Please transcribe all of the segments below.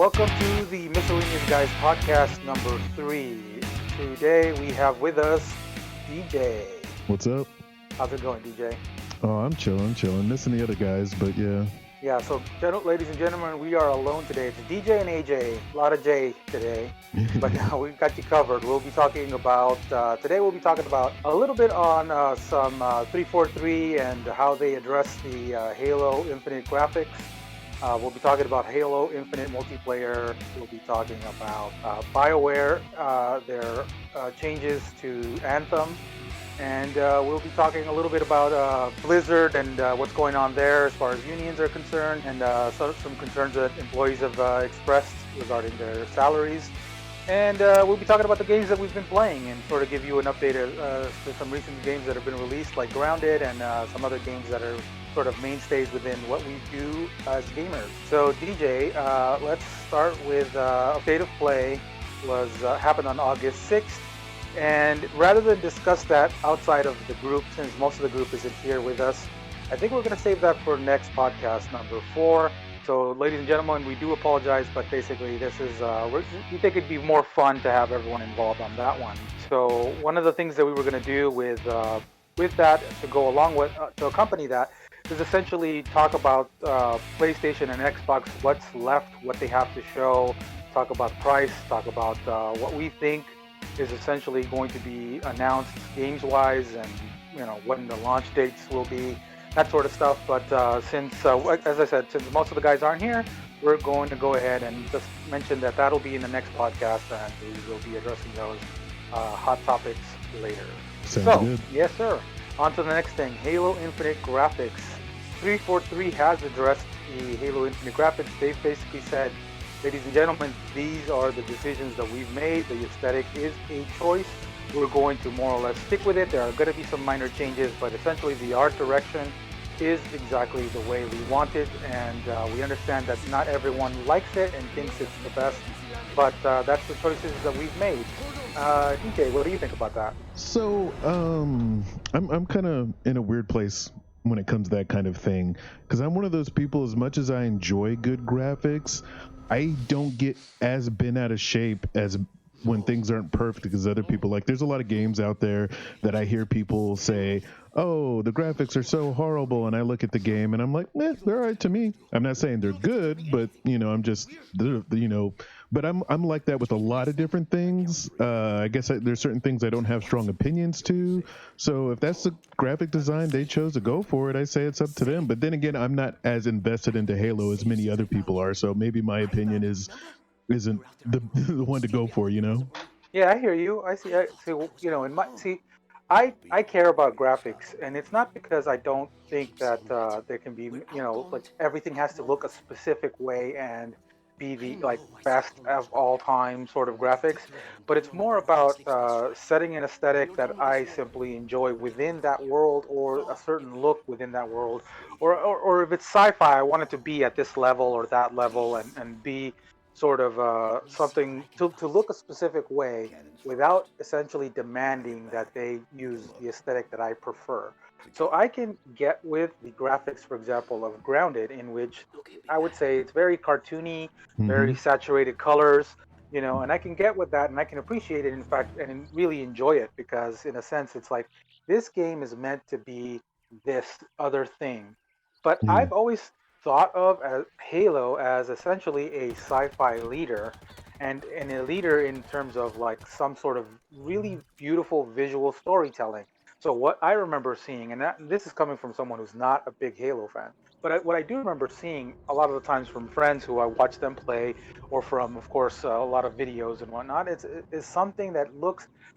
Welcome to the Miscellaneous Guys podcast number 3. Today we have with us DJ. What's up? How's it going, DJ? Oh, I'm chilling. Missing the other guys, but yeah. Yeah, so ladies and gentlemen, we are alone today. It's DJ and AJ. A lot of J today, but we've got you covered. We'll be talking about, today we'll be talking about a little bit on some 343 and how they address the Halo Infinite graphics. We'll be talking about Halo Infinite multiplayer. We'll be talking about BioWare, their changes to Anthem. And we'll be talking a little bit about Blizzard and what's going on there as far as unions are concerned, and some concerns that employees have expressed regarding their salaries. And we'll be talking about the games that we've been playing and sort of give you an update to some recent games that have been released, like Grounded, and some other games that are sort of mainstays within what we do as gamers. So DJ, let's start with State of Play was happened on August 6th. And rather than discuss that outside of the group, since most of the group isn't here with us, I think we're going to save that for next podcast, number 4. So, ladies and gentlemen, we do apologize, but basically this is, we think it'd be more fun to have everyone involved on that one. So, one of the things that we were going to do with that, to go along with, to accompany that, is essentially talk about PlayStation and Xbox, what's left, what they have to show, talk about price, talk about what we think is essentially going to be announced games-wise, and when the launch dates will be, that sort of stuff. But since, as I said, since most of the guys aren't here, we're going to go ahead and just mention that that'll be in the next podcast, and we will be addressing those hot topics later. Sounds good. Yes, sir. On to the next thing, Halo Infinite graphics. 343 has addressed the Halo Infinite graphics. They've basically said, ladies and gentlemen, these are the decisions that we've made. The aesthetic is a choice. We're going to more or less stick with it. There are going to be some minor changes, but essentially the art direction is exactly the way we want it, and we understand that not everyone likes it and thinks it's the best, but that's the choices that we've made. DJ, what do you think about that? So, I'm kind of in a weird place when it comes to that kind of thing, because I'm one of those people, as much as I enjoy good graphics, I don't get as bent out of shape as when things aren't perfect, because other people, like, there's a lot of games out there that I hear people say, oh, the graphics are so horrible, and I look at the game and I'm like, they're all right to me. I'm not saying they're good, but I'm just, but I'm like that with a lot of different things. I guess there's certain things I don't have strong opinions to. So if that's the graphic design they chose to go for it, I say it's up to them. But then again, I'm not as invested into Halo as many other people are, so maybe my opinion isn't the one to go for, Yeah, I hear you. I see. In my I care about graphics, and it's not because I don't think that there can be, like everything has to look a specific way and be the like best of all time sort of graphics, but it's more about setting an aesthetic that I simply enjoy within that world, or a certain look within that world, or if it's sci-fi, I want it to be at this level or that level, and be sort of something to look a specific way without essentially demanding that they use the aesthetic that I prefer. So I can get with the graphics, for example, of Grounded, in which I would say it's very cartoony, very Mm-hmm. saturated colors, and I can get with that and I can appreciate it, in fact, and really enjoy it, because in a sense, it's like this game is meant to be this other thing. But Yeah. I've always thought of as Halo as essentially a sci-fi leader, and a leader in terms of like some sort of really beautiful visual storytelling. So what I remember seeing, and this is coming from someone who's not a big Halo fan, but what I do remember seeing a lot of the times from friends who I watch them play, or from, of course, a lot of videos and whatnot, is something that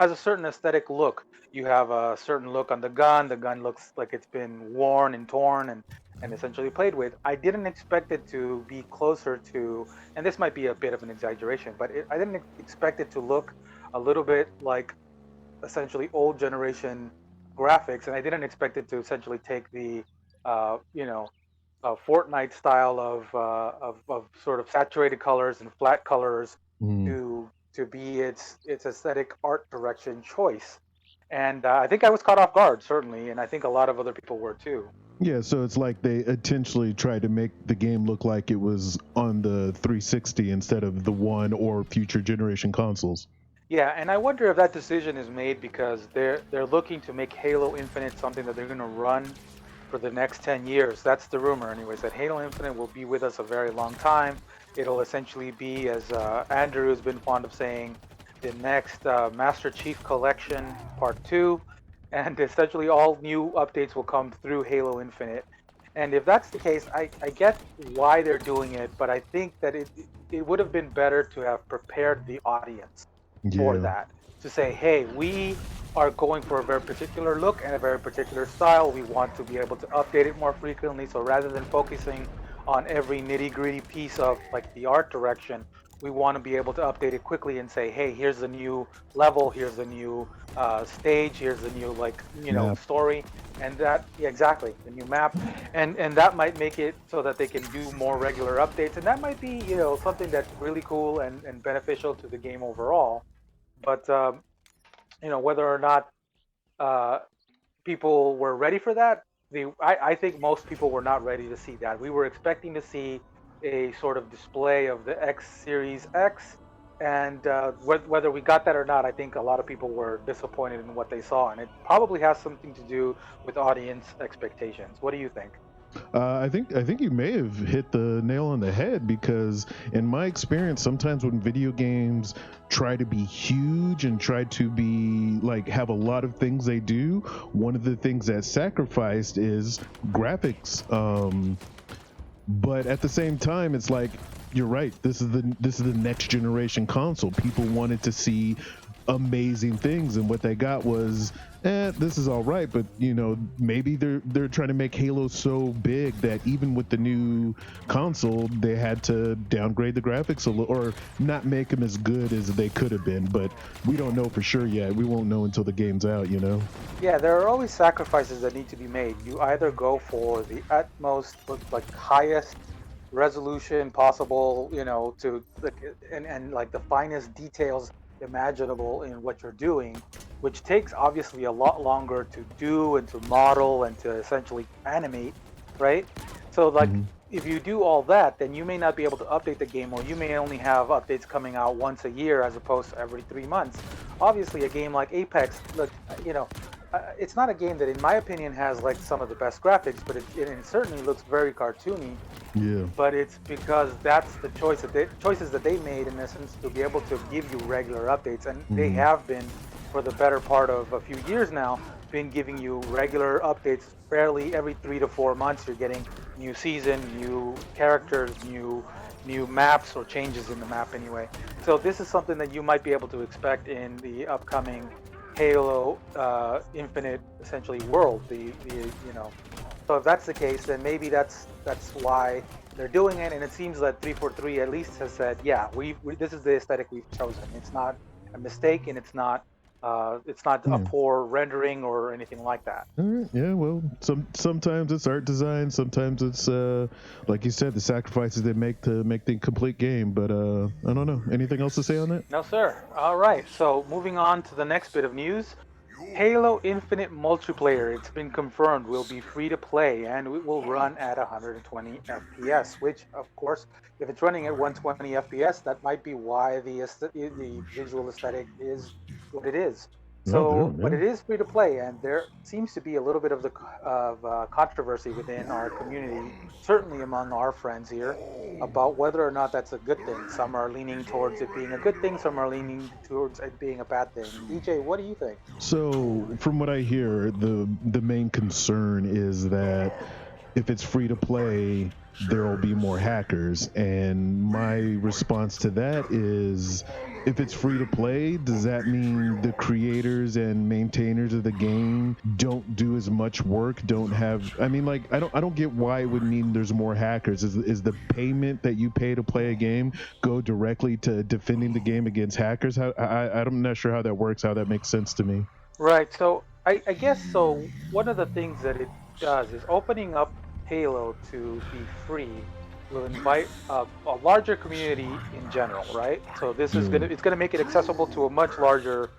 has a certain aesthetic look. You have a certain look on the gun. The gun looks like it's been worn and torn and essentially played with. I didn't expect it to be closer to, and this might be a bit of an exaggeration, but I didn't expect it to look a little bit like essentially old generation graphics, and I didn't expect it to essentially take the, uh, you know, Fortnite style of sort of saturated colors and flat colors Mm. to be its aesthetic art direction choice. And I think I was caught off guard, certainly, and I think a lot of other people were too. Yeah, so it's like they intentionally tried to make the game look like it was on the 360 instead of the one or future generation consoles. Yeah, and I wonder if that decision is made because they're looking to make Halo Infinite something that they're going to run for the next 10 years. That's the rumor, anyways, that Halo Infinite will be with us a very long time. It'll essentially be, as Andrew has been fond of saying, the next Master Chief Collection Part 2. And essentially, all new updates will come through Halo Infinite. And if that's the case, I get why they're doing it, but I think that it would have been better to have prepared the audience for Yeah. that, to say, hey, we are going for a very particular look and a very particular style. We want to be able to update it more frequently. So rather than focusing on every nitty gritty piece of like the art direction, we want to be able to update it quickly and say, hey, here's the new level, here's the new stage, here's the new Map. story, and that, yeah, exactly, the new map, and that might make it so that they can do more regular updates, and that might be something that's really cool and beneficial to the game overall. But whether or not uh, people were ready for that, I think most people were not ready to see that. We were expecting to see a sort of display of the X Series X, and whether we got that or not, I think a lot of people were disappointed in what they saw, and it probably has something to do with audience expectations. What do you think? I think you may have hit the nail on the head because in my experience, sometimes when video games try to be huge and try to be like have a lot of things they do, one of the things that's sacrificed is graphics. But at the same time, it's like you're right. This is the next generation console. People wanted to see amazing things, and what they got was, this is all right. But maybe they're trying to make Halo so big that even with the new console, they had to downgrade the graphics a little, or not make them as good as they could have been. But we don't know for sure yet. We won't know until the game's out. Yeah, there are always sacrifices that need to be made. You either go for the utmost, like highest resolution possible, to like, and like the finest details imaginable in what you're doing, which takes obviously a lot longer to do and to model and to essentially animate, right? So like Hmm. if you do all that, then you may not be able to update the game, or you may only have updates coming out once a year as opposed to every 3 months. Obviously, a game like Apex, look, it's not a game that, in my opinion, has like some of the best graphics, but it certainly looks very cartoony. Yeah. But it's because that's the choices that they made, in essence, to be able to give you regular updates, and they Hmm. have been for the better part of a few years now, been giving you regular updates fairly every 3 to 4 months. You're getting new season, new characters, new maps or changes in the map anyway. So this is something that you might be able to expect in the upcoming Halo Infinite, essentially, world. So if that's the case, then maybe that's why they're doing it. And it seems that 343 at least has said, yeah, we this is the aesthetic we've chosen. It's not a mistake, and it's not a Yeah. poor rendering or anything like that. All right. Yeah. Well, sometimes it's art design. Sometimes it's like you said, the sacrifices they make to make the complete game. But I don't know. Anything else to say on that? No, sir. All right. So moving on to the next bit of news. Halo Infinite multiplayer, it's been confirmed, will be free to play and it will run at 120 FPS, which, of course, if it's running at 120 FPS, that might be why the visual aesthetic is what it is. No, there. So, but Yeah. it is free to play, and there seems to be a little bit of controversy within our community, certainly among our friends here, about whether or not that's a good thing. Some are leaning towards it being a good thing, some are leaning towards it being a bad thing. DJ, what do you think? So, from what I hear, the main concern is that if it's free to play, there will be more hackers. And my response to that is, if it's free to play, does that mean the creators and maintainers of the game don't do as much work? Don't have? I mean, like, I don't get why it would mean there's more hackers. Is the payment that you pay to play a game go directly to defending the game against hackers? I'm not sure how that works. How that makes sense to me. Right. So I guess so. One of the things that it does is opening up Halo to be free will invite a larger community in general, right? So this is Yeah. gonna it's gonna make it accessible to a much larger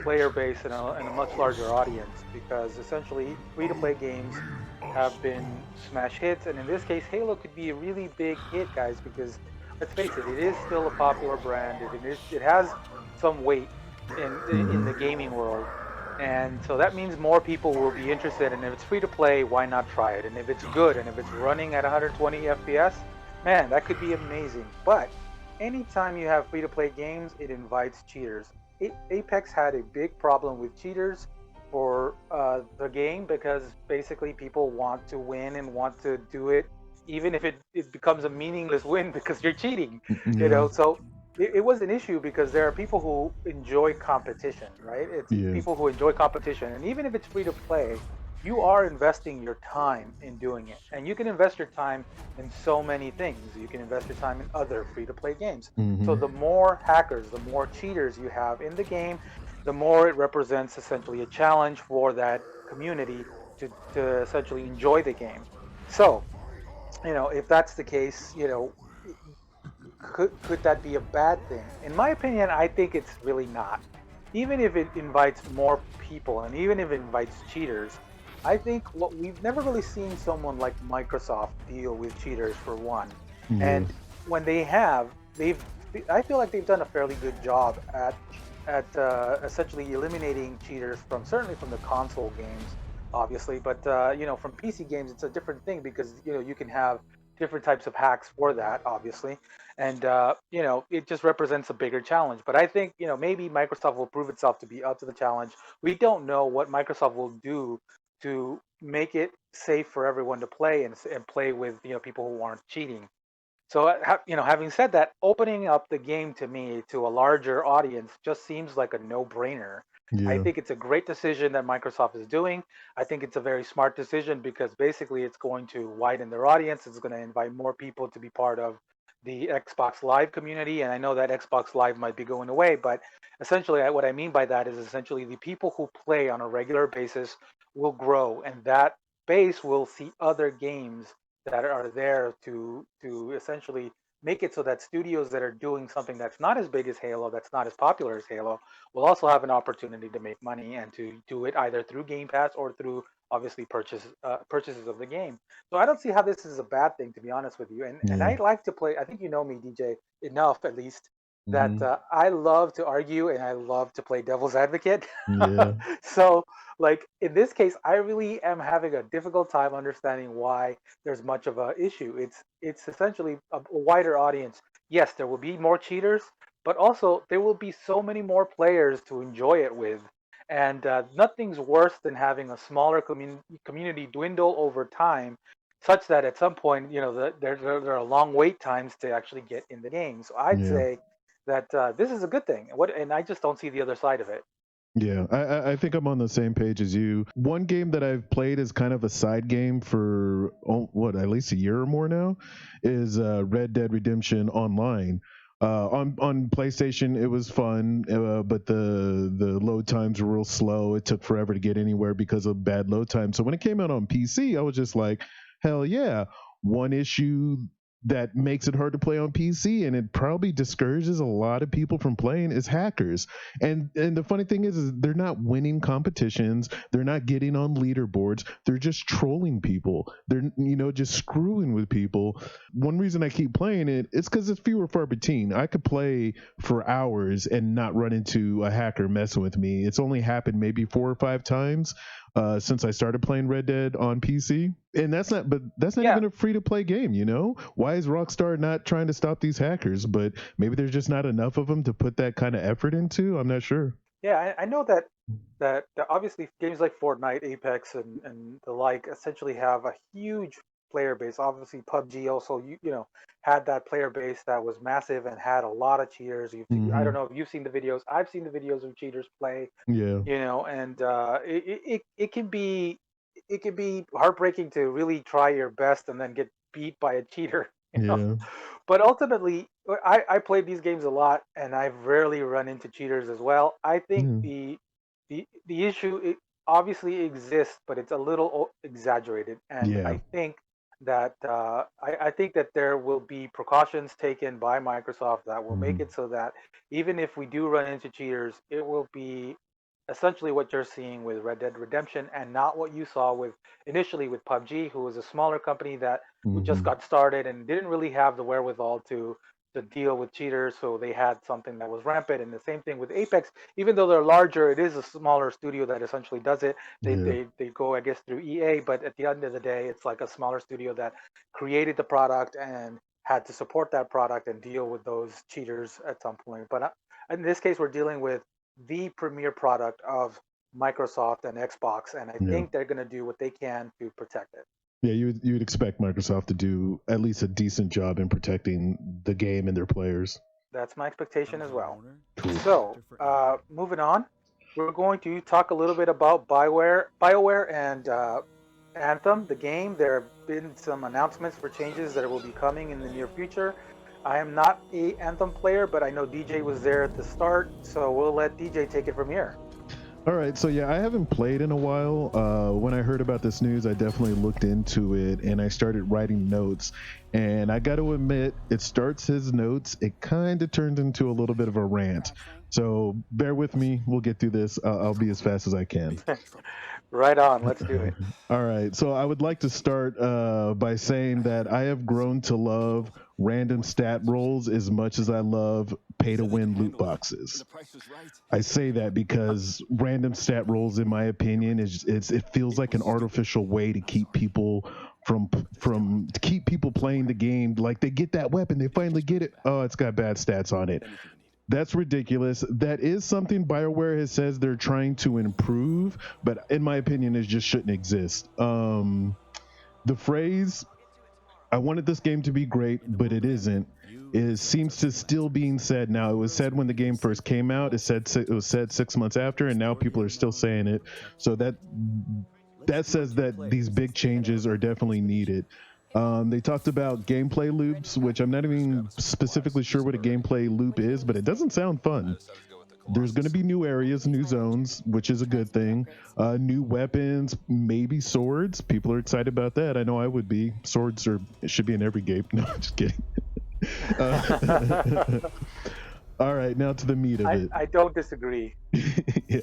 player base and a much larger audience because essentially free to play games have been smash hits. And in this case, Halo could be a really big hit, guys, because let's face it, it is still a popular brand. It has some weight in Hmm. the gaming world. And so that means more people will be interested. And if it's free to play, why not try it? And if it's good and if it's running at 120 FPS, man, that could be amazing. But anytime you have free to play games, it invites cheaters. Apex had a big problem with cheaters for the game because basically people want to win and want to do it even if it becomes a meaningless win because you're cheating, you Yeah. know. So it was an issue because there are people who enjoy competition, right? It's Yeah. people who enjoy competition, and even if it's free to play, you are investing your time in doing it, and you can invest your time in so many things. You can invest your time in other free to play games. So Hmm. the more hackers, the more cheaters you have in the game, the more it represents essentially a challenge for that community to essentially enjoy the game. So, if that's the case, could that be a bad thing? In my opinion, I think it's really not. Even if it invites more people and even if it invites cheaters, I think what we've never really seen someone like Microsoft deal with cheaters for one. Yeah. And when they have, they've I feel like they've done a fairly good job at essentially eliminating cheaters from certainly from the console games, obviously, but from PC games it's a different thing because you can have different types of hacks for that, obviously, and it just represents a bigger challenge. But I think maybe Microsoft will prove itself to be up to the challenge. We don't know what Microsoft will do to make it safe for everyone to play and play with people who aren't cheating. So, having said that, opening up the game to me to a larger audience just seems like a no-brainer. I Yeah. think it's a great decision that Microsoft is doing. I think it's a very smart decision because basically it's going to widen their audience. It's going to invite more people to be part of the Xbox Live community. And I know that Xbox Live might be going away, but essentially, what I mean by that is essentially the people who play on a regular basis will grow, and that base will see other games that are there to essentially make it so that studios that are doing something that's not as big as Halo, that's not as popular as Halo, will also have an opportunity to make money and to do it either through Game Pass or through obviously purchases of the game. So I don't see how this is a bad thing, to be honest with you. And Yeah. I like to play. I think you know me, DJ, enough at least that Hmm. I love to argue and I love to play devil's advocate. Yeah. So like in this case, I really am having a difficult time understanding why there's much of a issue. It's essentially a wider audience. Yes, there will be more cheaters, but also there will be so many more players to enjoy it with. And nothing's worse than having a smaller community dwindle over time, such that at some point, there are long wait times to actually get in the game. So I'd Yeah. say that this is a good thing. And I just don't see the other side of it. Yeah, I think I'm on the same page as you. One game that I've played as kind of a side game for what, at least a year or more now, is Red Dead Redemption Online. On PlayStation, it was fun, but the load times were real slow. It took forever to get anywhere because of bad load times. So when it came out on PC, I was just like, hell yeah! One issue that makes it hard to play on PC, and it probably discourages a lot of people from playing, is hackers. And the funny thing is they're not winning competitions, they're not getting on leaderboards, they're just trolling people, they're just screwing with people. One reason I keep playing it is because it's fewer far between. I could play for hours and not run into a hacker messing with me. It's only happened maybe 4 or 5 times since I started playing Red Dead on PC. And that's not Yeah, even a free to play game, Why is Rockstar not trying to stop these hackers? But maybe there's just not enough of them to put that kind of effort into. I'm not sure. yeah, I know that obviously games like Fortnite, Apex, and the like essentially have a huge player base. Obviously, PUBG also had that player base that was massive and had a lot of cheaters. I don't Hmm. know if you've seen the videos. I've seen the videos of cheaters play, Yeah. and it can be heartbreaking to really try your best and then get beat by a cheater. you know Yeah. but ultimately, I played these games a lot, and I've rarely run into cheaters as well. I think Yeah. the issue obviously exists, but it's a little exaggerated, and Yeah. I think that I think that there will be precautions taken by Microsoft that will make Mhm. it so that even if we do run into cheaters, it will be essentially what you're seeing with Red Dead Redemption and not what you saw with initially with PUBG, who was a smaller company that who just Mhm. got started and didn't really have the wherewithal to deal with cheaters, so they had something that was rampant. And the same thing with Apex, even though they're larger, it is a smaller studio that essentially does it. They Yeah. they they go, I guess, through EA, but at the end of the day, it's like a smaller studio that created the product and had to support that product and deal with those cheaters at some point. But in this case, we're dealing with the premier product of Microsoft and Xbox, and I Yeah. think they're going to do what they can to protect it. Yeah, you would expect Microsoft to do at least a decent job in protecting the game and their players. That's my expectation as well. Cool. So, moving on, we're going to talk a little bit about BioWare, and Anthem, the game. There have been some announcements for changes that will be coming in the near future. I am not a Anthem player, but I know DJ was there at the start, so we'll let DJ take it from here. All right, so yeah, I haven't played in a while. When I heard about this news, I definitely looked into it and I started writing notes. And I got to admit, it starts as notes. It kind of turns into a little bit of a rant. So bear with me. We'll get through this. I'll be as fast as I can. Right on, let's do it. All right. So I would like to start by saying that I have grown to love random stat rolls as much as I love pay to win loot boxes. I say that because random stat rolls, in my opinion, it feels like an artificial way to keep people from to keep people playing the game. Like they get that weapon, they finally get it. Oh, it's got bad stats on it. That's ridiculous. That is something BioWare has says they're trying to improve, but in my opinion, it just shouldn't exist. The phrase "I wanted this game to be great, but it isn't" is seems to still being said now. It was said when the game first came out. It was said 6 months after, and now people are still saying it. So that says that these big changes are definitely needed. They talked about gameplay loops, which I'm not even specifically sure what a gameplay loop is, but it doesn't sound fun. There's going to be new areas, new zones, which is a good thing. New weapons, maybe swords. People are excited about that. I know I would be. Swords are it should be in every game. No, just kidding. Uh, all right, now to the meat of it. I don't disagree. Yeah.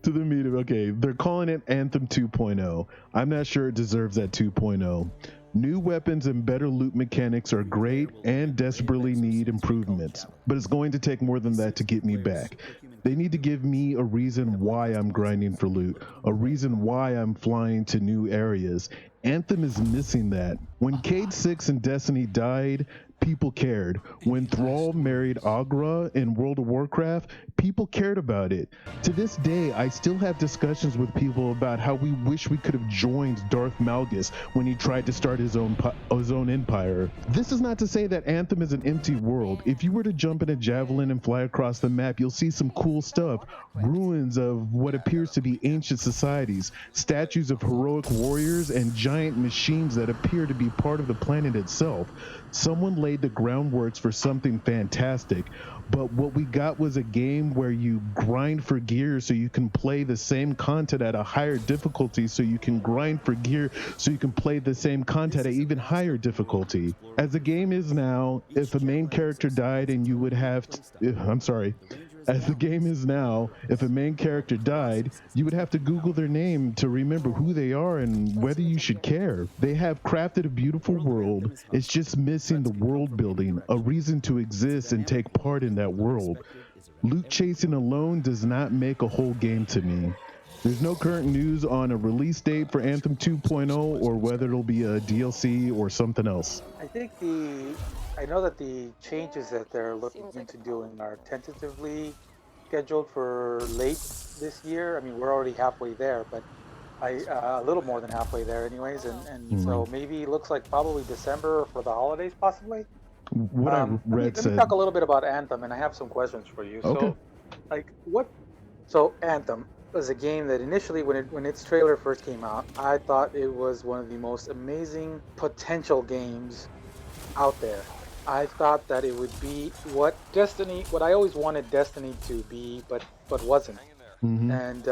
To the meat of okay, they're calling it Anthem 2.0. I'm not sure it deserves that 2.0. New weapons and better loot mechanics are great and desperately need improvements, but it's going to take more than that to get me back. They need to give me a reason why I'm grinding for loot, a reason why I'm flying to new areas. Anthem is missing that. When Cade 6 and Destiny died, people cared. When Thrall married Agra in World of Warcraft, people cared about it. To this day, I still have discussions with people about how we wish we could have joined Darth Malgus when he tried to start his own empire. This is not to say that Anthem is an empty world. If you were to jump in a javelin and fly across the map, you'll see some cool stuff. Ruins of what appears to be ancient societies, statues of heroic warriors, and giant machines that appear to be part of the planet itself. Someone laid the groundworks for something fantastic, but what we got was a game where you grind for gear so you can play the same content at a higher difficulty, so you can grind for gear so you can play the same content at even higher difficulty. As the game is now, if a main character died and you would have I'm sorry. As the game is now, if a main character died, you would have to Google their name to remember who they are and whether you should care. They have crafted a beautiful world. It's just missing the world building, a reason to exist and take part in that world. Loot chasing alone does not make a whole game to me. There's no current news on a release date for Anthem 2.0 or whether it'll be a DLC or something else. I know that the changes that they're looking into doing are tentatively scheduled for late this year. I mean, we're already halfway there, but a little more than halfway there, anyways. And Mhm. so maybe it looks like probably December for the holidays, possibly. What I read Let me said, talk a little bit about Anthem, and I have some questions for you. okay. So, like, what? So Anthem was a game that initially, when its trailer first came out, I thought it was one of the most amazing potential games out there. I thought that it would be what I always wanted Destiny to be, but wasn't. Hmm. And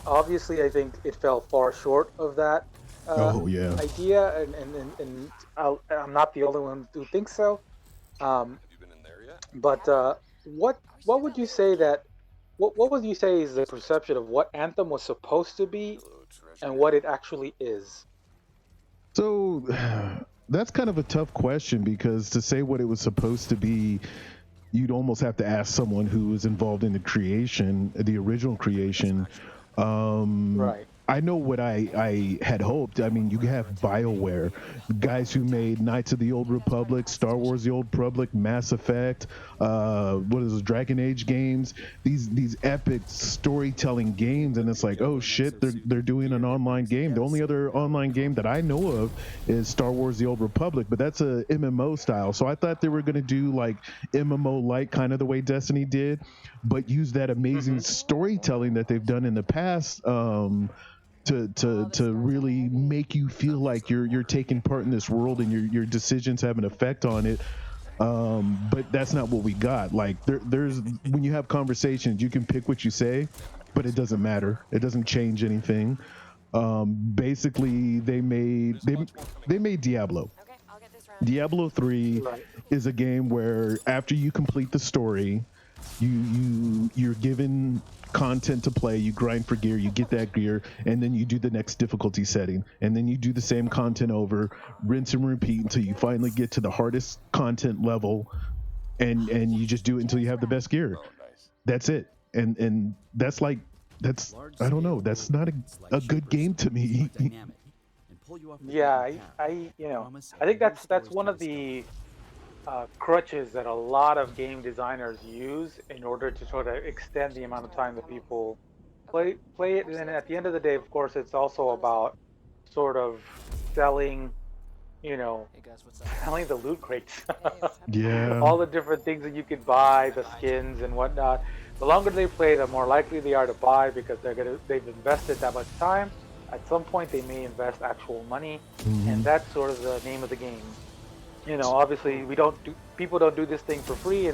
obviously, I think it fell far short of that. Oh yeah. idea, and I'm not the only one who thinks so. Um, but what would you say that what would you say is the perception of what Anthem was supposed to be and what it actually is? So that's kind of a tough question because to say what it was supposed to be, you'd almost have to ask someone who was involved in the creation, the original creation. Right. I know what I had hoped. I mean, you have BioWare, guys who made Knights of the Old Republic, Star Wars: The Old Republic, Mass Effect, what is it, Dragon Age games. These epic storytelling games, and it's like, oh shit, they're doing an online game. The only other online game that I know of is Star Wars: The Old Republic, but that's a MMO style. So I thought they were gonna do like MMO like kind of the way Destiny did, but use that amazing Hmm. storytelling that they've done in the past. To really make you feel like you're taking part in this world and your decisions have an effect on it. But that's not what we got. Like there's when you have conversations, you can pick what you say, but it doesn't matter. It doesn't change anything. Basically, they made Diablo. Diablo 3 Right. is a game where after you complete the story, you're given content to play, you grind for gear, you get that gear, and then you do the next difficulty setting, and then you do the same content over, rinse and repeat until you finally get to the hardest content level, and you just do it until you have the best gear. That's it. And that's like that's I don't know, that's not a good game to me. Yeah, I think that's one of the crutches that a lot of game designers use in order to sort of extend the amount of time that people play it. And then at the end of the day, of course, it's also about sort of selling, you know, selling the loot crates, Yeah. all the different things that you could buy, the skins and whatnot. The longer they play, the more likely they are to buy because they've invested that much time. At some point, they may invest actual money, and Hmm. that's sort of the name of the game. Obviously we don't do people don't do this thing for free,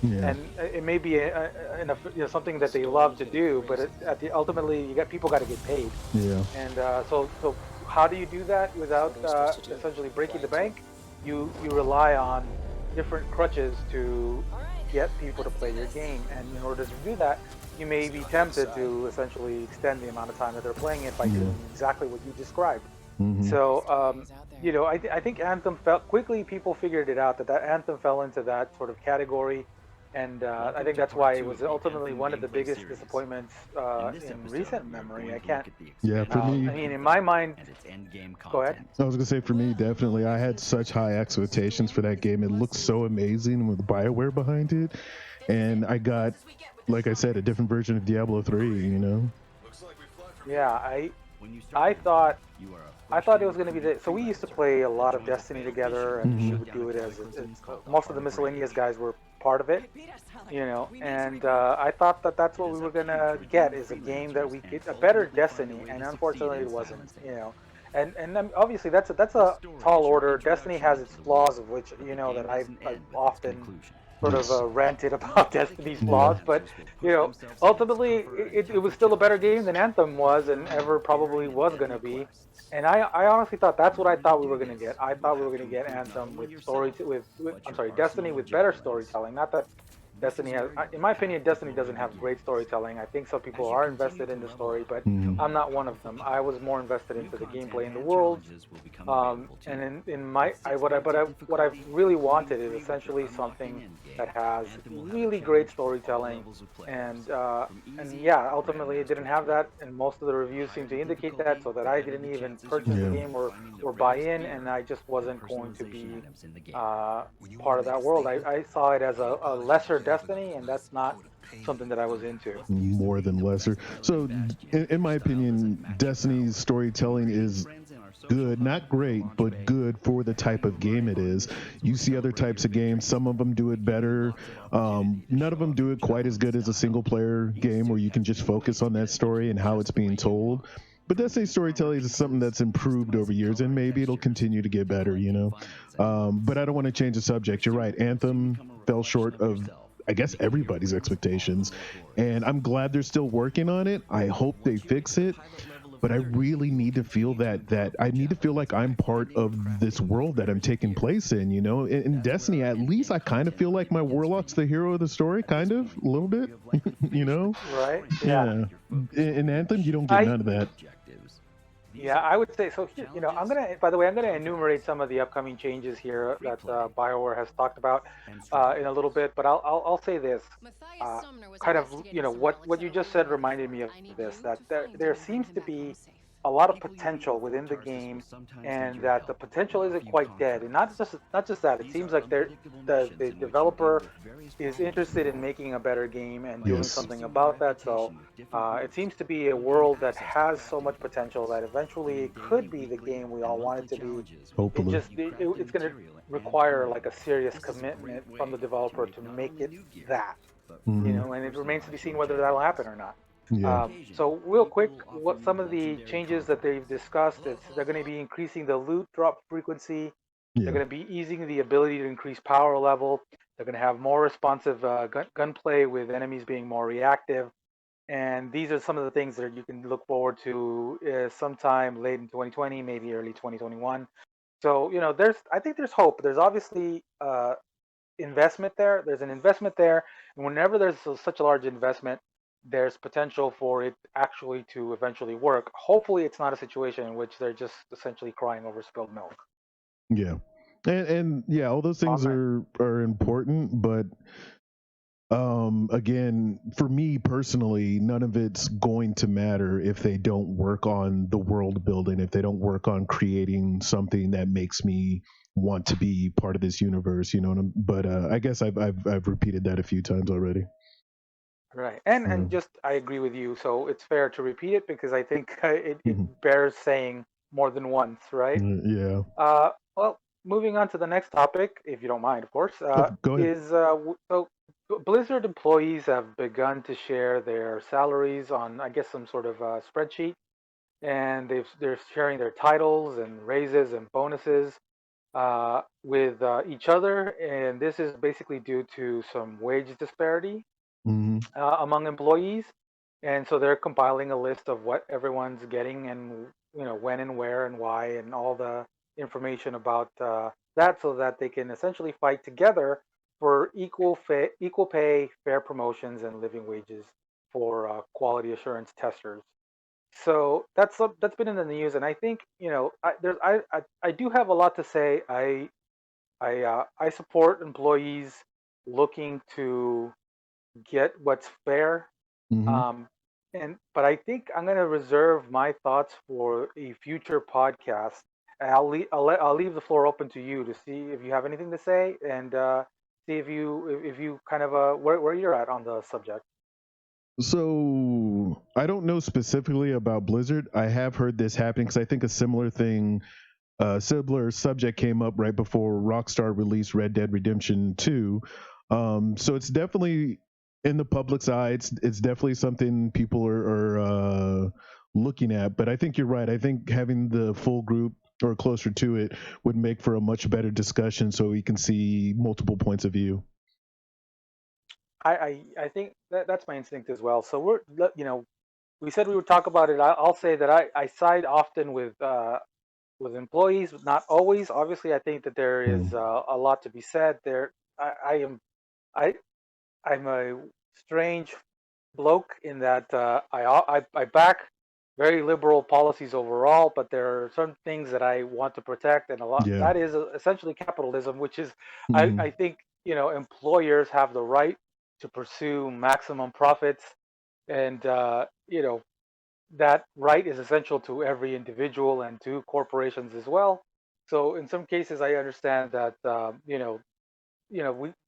Yeah. and it may be something that they love to do, but at the ultimately you got people got to get paid, Yeah. and so how do you do that without essentially breaking the bank? You rely on different crutches to get people to play your game, and in order to do that, you may be tempted to essentially extend the amount of time that they're playing it by Yeah. doing exactly what you described. Hmm. So, I think Anthem felt quickly. People figured it out that Anthem fell into that sort of category, and I think that's why it was ultimately one of the biggest disappointments in recent memory. I can't. Yeah, for I me, mean, in my mind, go ahead. I was gonna say for me, definitely, I had such high expectations for that game. It looks so amazing with BioWare behind it, and I got, like I said, a different version of Diablo 3. You know? Yeah, I thought I thought it was going to be the. So we used to play a lot of Destiny together, and we Hmm. would do it most of the miscellaneous guys were part of it, and I thought that that's what we were going to get is a game that we get a better Destiny, and unfortunately it wasn't. And then obviously that's a tall order. Destiny has its flaws, of which that I've often sort of Yes. ranted about Destiny's Yeah. flaws, but ultimately it was still a better game than Anthem was and ever probably was going to be. And I honestly thought that's what I thought we were going to get. I thought we were going to get Anthem with I'm sorry, Destiny with better storytelling. Not that Destiny has, in my opinion, Destiny doesn't have great storytelling. I think some people are invested in the story, but Hmm. I'm not one of them. I was more invested into the gameplay and the worlds. And in my, I, what I really wanted is essentially something that has really great storytelling, and yeah, ultimately it didn't have that, and most of the reviews seem to indicate that, so that I didn't even purchase the Yeah. game or buy in, and I just wasn't going to be uh, part of that world. I saw it as a lesser Destiny, and that's not something that I was into. More than lesser. So, in my opinion, Destiny's storytelling is good, not great, but good for the type of game it is. You see other types of games, some of them do it better. None of them do it quite as good as a single player game where you can just focus on that story and how it's being told. But Destiny storytelling is something that's improved over years, and maybe it'll continue to get better, you know. But I don't want to change the subject. You're right. Anthem fell short of, I guess, everybody's expectations, and I'm glad they're still working on it. I hope they fix it. but I really need to feel that I need to feel like I'm part of this world that I'm taking place in. In Destiny, at least I kind of feel like my warlock's the hero of the story, kind of a little bit. you know, Right? Yeah. yeah. In Anthem, you don't get I none of that. Yeah, I would say so. I'm gonna. By the way, I'm gonna enumerate some of the upcoming changes here that Bioware has talked about in a little bit. But I'll say this. Uh, kind of, what you just said reminded me of this. That there seems to be a lot of potential within the game, and that the potential isn't quite dead. And not just that. It seems like the developer is interested in making a better game and doing Yes, something about that. So it seems to be a world that has so much potential that eventually it could be the game we all want it to be. hopefully. It's going to require like a serious commitment from the developer to make it that, Hmm. and it remains to be seen whether that'll happen or not. Yeah, So real quick, what some of the changes that they've discussed is they're going to be increasing the loot drop frequency. They're yeah. going to be easing the ability to increase power level. They're going to have more responsive gunplay with enemies being more reactive. And these are some of the things that you can look forward to sometime late in 2020, maybe early 2021. So, I think there's hope. There's obviously investment there. There's an investment there. And whenever there's such a large investment, there's potential for it actually to eventually work. Hopefully, it's not a situation in which they're just essentially crying over spilled milk. Yeah. And yeah, all those things Amen. are important, but again, for me personally, none of it's going to matter if they don't work on the world building, if they don't work on creating something that makes me want to be part of this universe, but I guess I've repeated that a few times already. Right. And Um, just I agree with you. So it's fair to repeat it because I think it mhm. bears saying more than once, right? Yeah. Well, moving on to the next topic, if you don't mind, of course, Oh, go ahead. is so Blizzard employees have begun to share their salaries on, I guess, some sort of spreadsheet, and they're sharing their titles and raises and bonuses with each other, and this is basically due to some wage disparity Hmm. among employees, and so they're compiling a list of what everyone's getting and when and where and why and all the information about that, so that they can essentially fight together for equal pay, fair promotions, and living wages for quality assurance testers. So that's been in the news, and I think I do have a lot to say. I support employees looking to get what's fair, Hmm. um, but I think I'm going to reserve my thoughts for a future podcast. And I'll leave the floor open to you to see if you have anything to say, and see if you kind of where you're at on the subject. So I don't know specifically about Blizzard. I have heard this happening because I think a similar subject came up right before Rockstar released Red Dead Redemption 2. So it's definitely in the public's eye. It's definitely something people are looking at. But I think you're right. I think having the full group or closer to it would make for a much better discussion, so we can see multiple points of view. I think that's my instinct as well. So we said we would talk about it. I'll say that I side often with employees, but not always. Obviously, I think that there is Mm. a lot to be said. I am I I'm a strange bloke in that I back very liberal policies overall, but there are certain things that I want to protect, and a lot Yeah. that is essentially capitalism, which is I Hmm. think employers have the right to pursue maximum profits, and that right is essential to every individual and to corporations as well. So in some cases, I understand that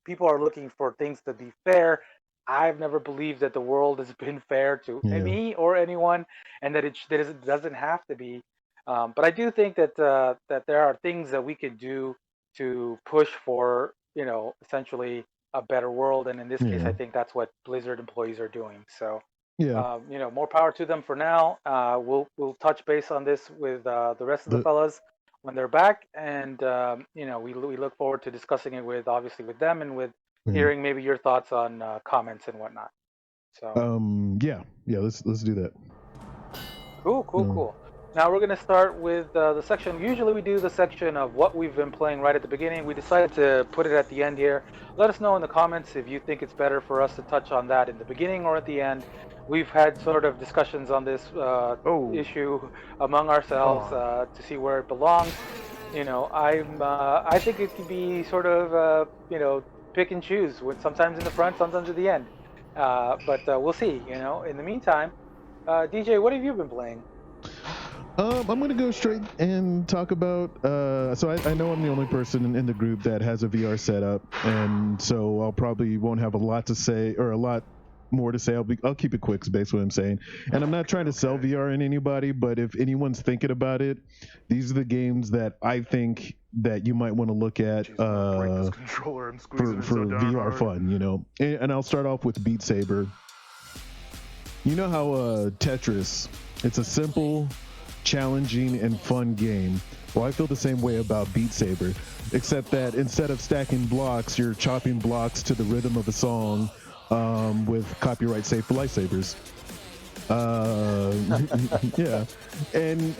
people are looking for things to be fair. I've never believed that the world has been fair to Yeah. me or anyone, and that it doesn't have to be. But I do think that there are things that we could do to push for, essentially a better world. And in this case, Yeah. I think that's what Blizzard employees are doing. So, Yeah. more power to them for now. We'll touch base on this with the rest of the The fellas when they're back, and we look forward to discussing it with obviously with them and with yeah. hearing maybe your thoughts on comments and whatnot. So Yeah. Yeah. Let's do that. Cool, cool, So, cool. Now we're going to start with the section. Usually we do the section of what we've been playing right at the beginning. We decided to put it at the end here. Let us know in the comments if you think it's better for us to touch on that in the beginning or at the end. We've had sort of discussions on this Oh, issue among come ourselves on. to see where it belongs. I think it could be sort of pick and choose. With sometimes in the front, sometimes at the end. But we'll see. In the meantime, DJ, what have you been playing? I'm gonna go straight and talk about. So I know I'm the only person in the group that has a VR setup, and so I'll probably won't have a lot to say or a lot more to say. I'll keep it quick, is basically what I'm saying. And I'm not trying to sell Okay. VR in anybody, but if anyone's thinking about it, these are the games that I think that you might want to look at Jeez, I'm gonna break this controller. I'm squeezing for it so darn VR hard. fun, And I'll start off with Beat Saber. You know how Tetris? It's a simple, challenging, and fun game. Well, I feel the same way about Beat Saber, except that instead of stacking blocks, you're chopping blocks to the rhythm of a song with copyright safe lightsabers. Uh, yeah, and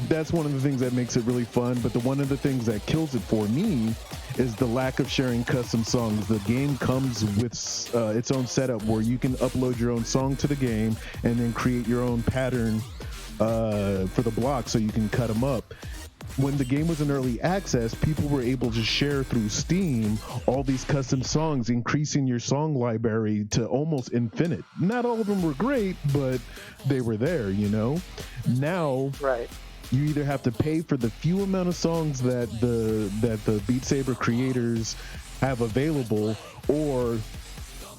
that's one of the things that makes it really fun. But one of the things that kills it for me is the lack of sharing custom songs. The game comes with its own setup where you can upload your own song to the game and then create your own pattern for the block so you can cut them up. When the game was in early access, people were able to share through Steam all these custom songs, increasing your song library to almost infinite. Not all of them were great, but they were there. Now Right. you either have to pay for the few amount of songs that the Beat Saber creators have available, or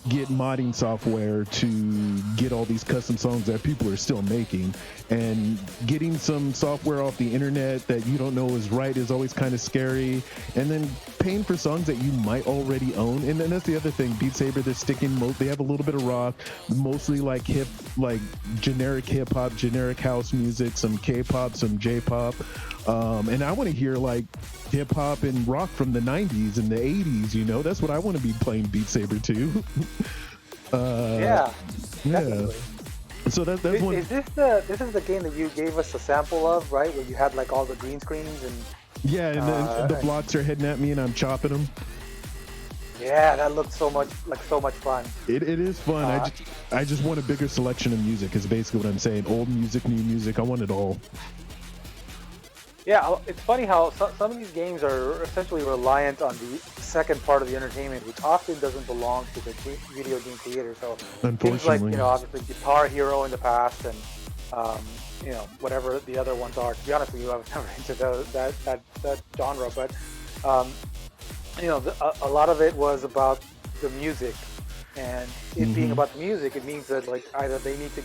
get modding software to get all these custom songs that people are still making. And getting some software off the internet that you don't know is right is always kind of scary. And then paying for songs that you might already own. And then that's the other thing. Beat Saber, they're sticking they have a little bit of rock, mostly like generic hip hop, generic house music, some K-pop, some J-pop. And I want to hear like hip hop and rock from the 90s and the 80s. That's what I want to be playing Beat Saber to. Yeah, Yeah. definitely. So that's Is, one. is this is the game that you gave us a sample of, right? Where you had like all the green screens and Yeah, and then the uh, blocks are heading at me and I'm chopping them. yeah, that looked so much fun. It is fun. Uh, I just want a bigger selection of music. Is basically what I'm saying. Old music, new music. I want it all. yeah, it's funny how some of these games are essentially reliant on the second part of the entertainment, which often doesn't belong to the video game creator. So things like Unfortunately, obviously Guitar Hero in the past and um, whatever the other ones are. To be honest with you, I was never into that genre, but um, a lot of it was about the music, and it being hmm about the music, it means that like either they need to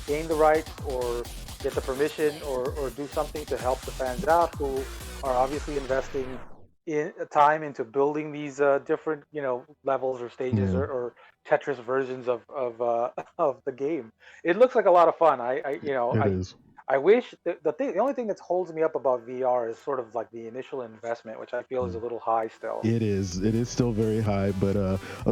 gain the rights or get the permission or do something to help the fans out who are obviously investing in time into building these different levels or stages yeah, or Tetris versions of of the game. It looks like a lot of fun. it is. I wish the only thing that holds me up about VR is sort of like the initial investment, which I feel is a little high still. It is. It is still very high, but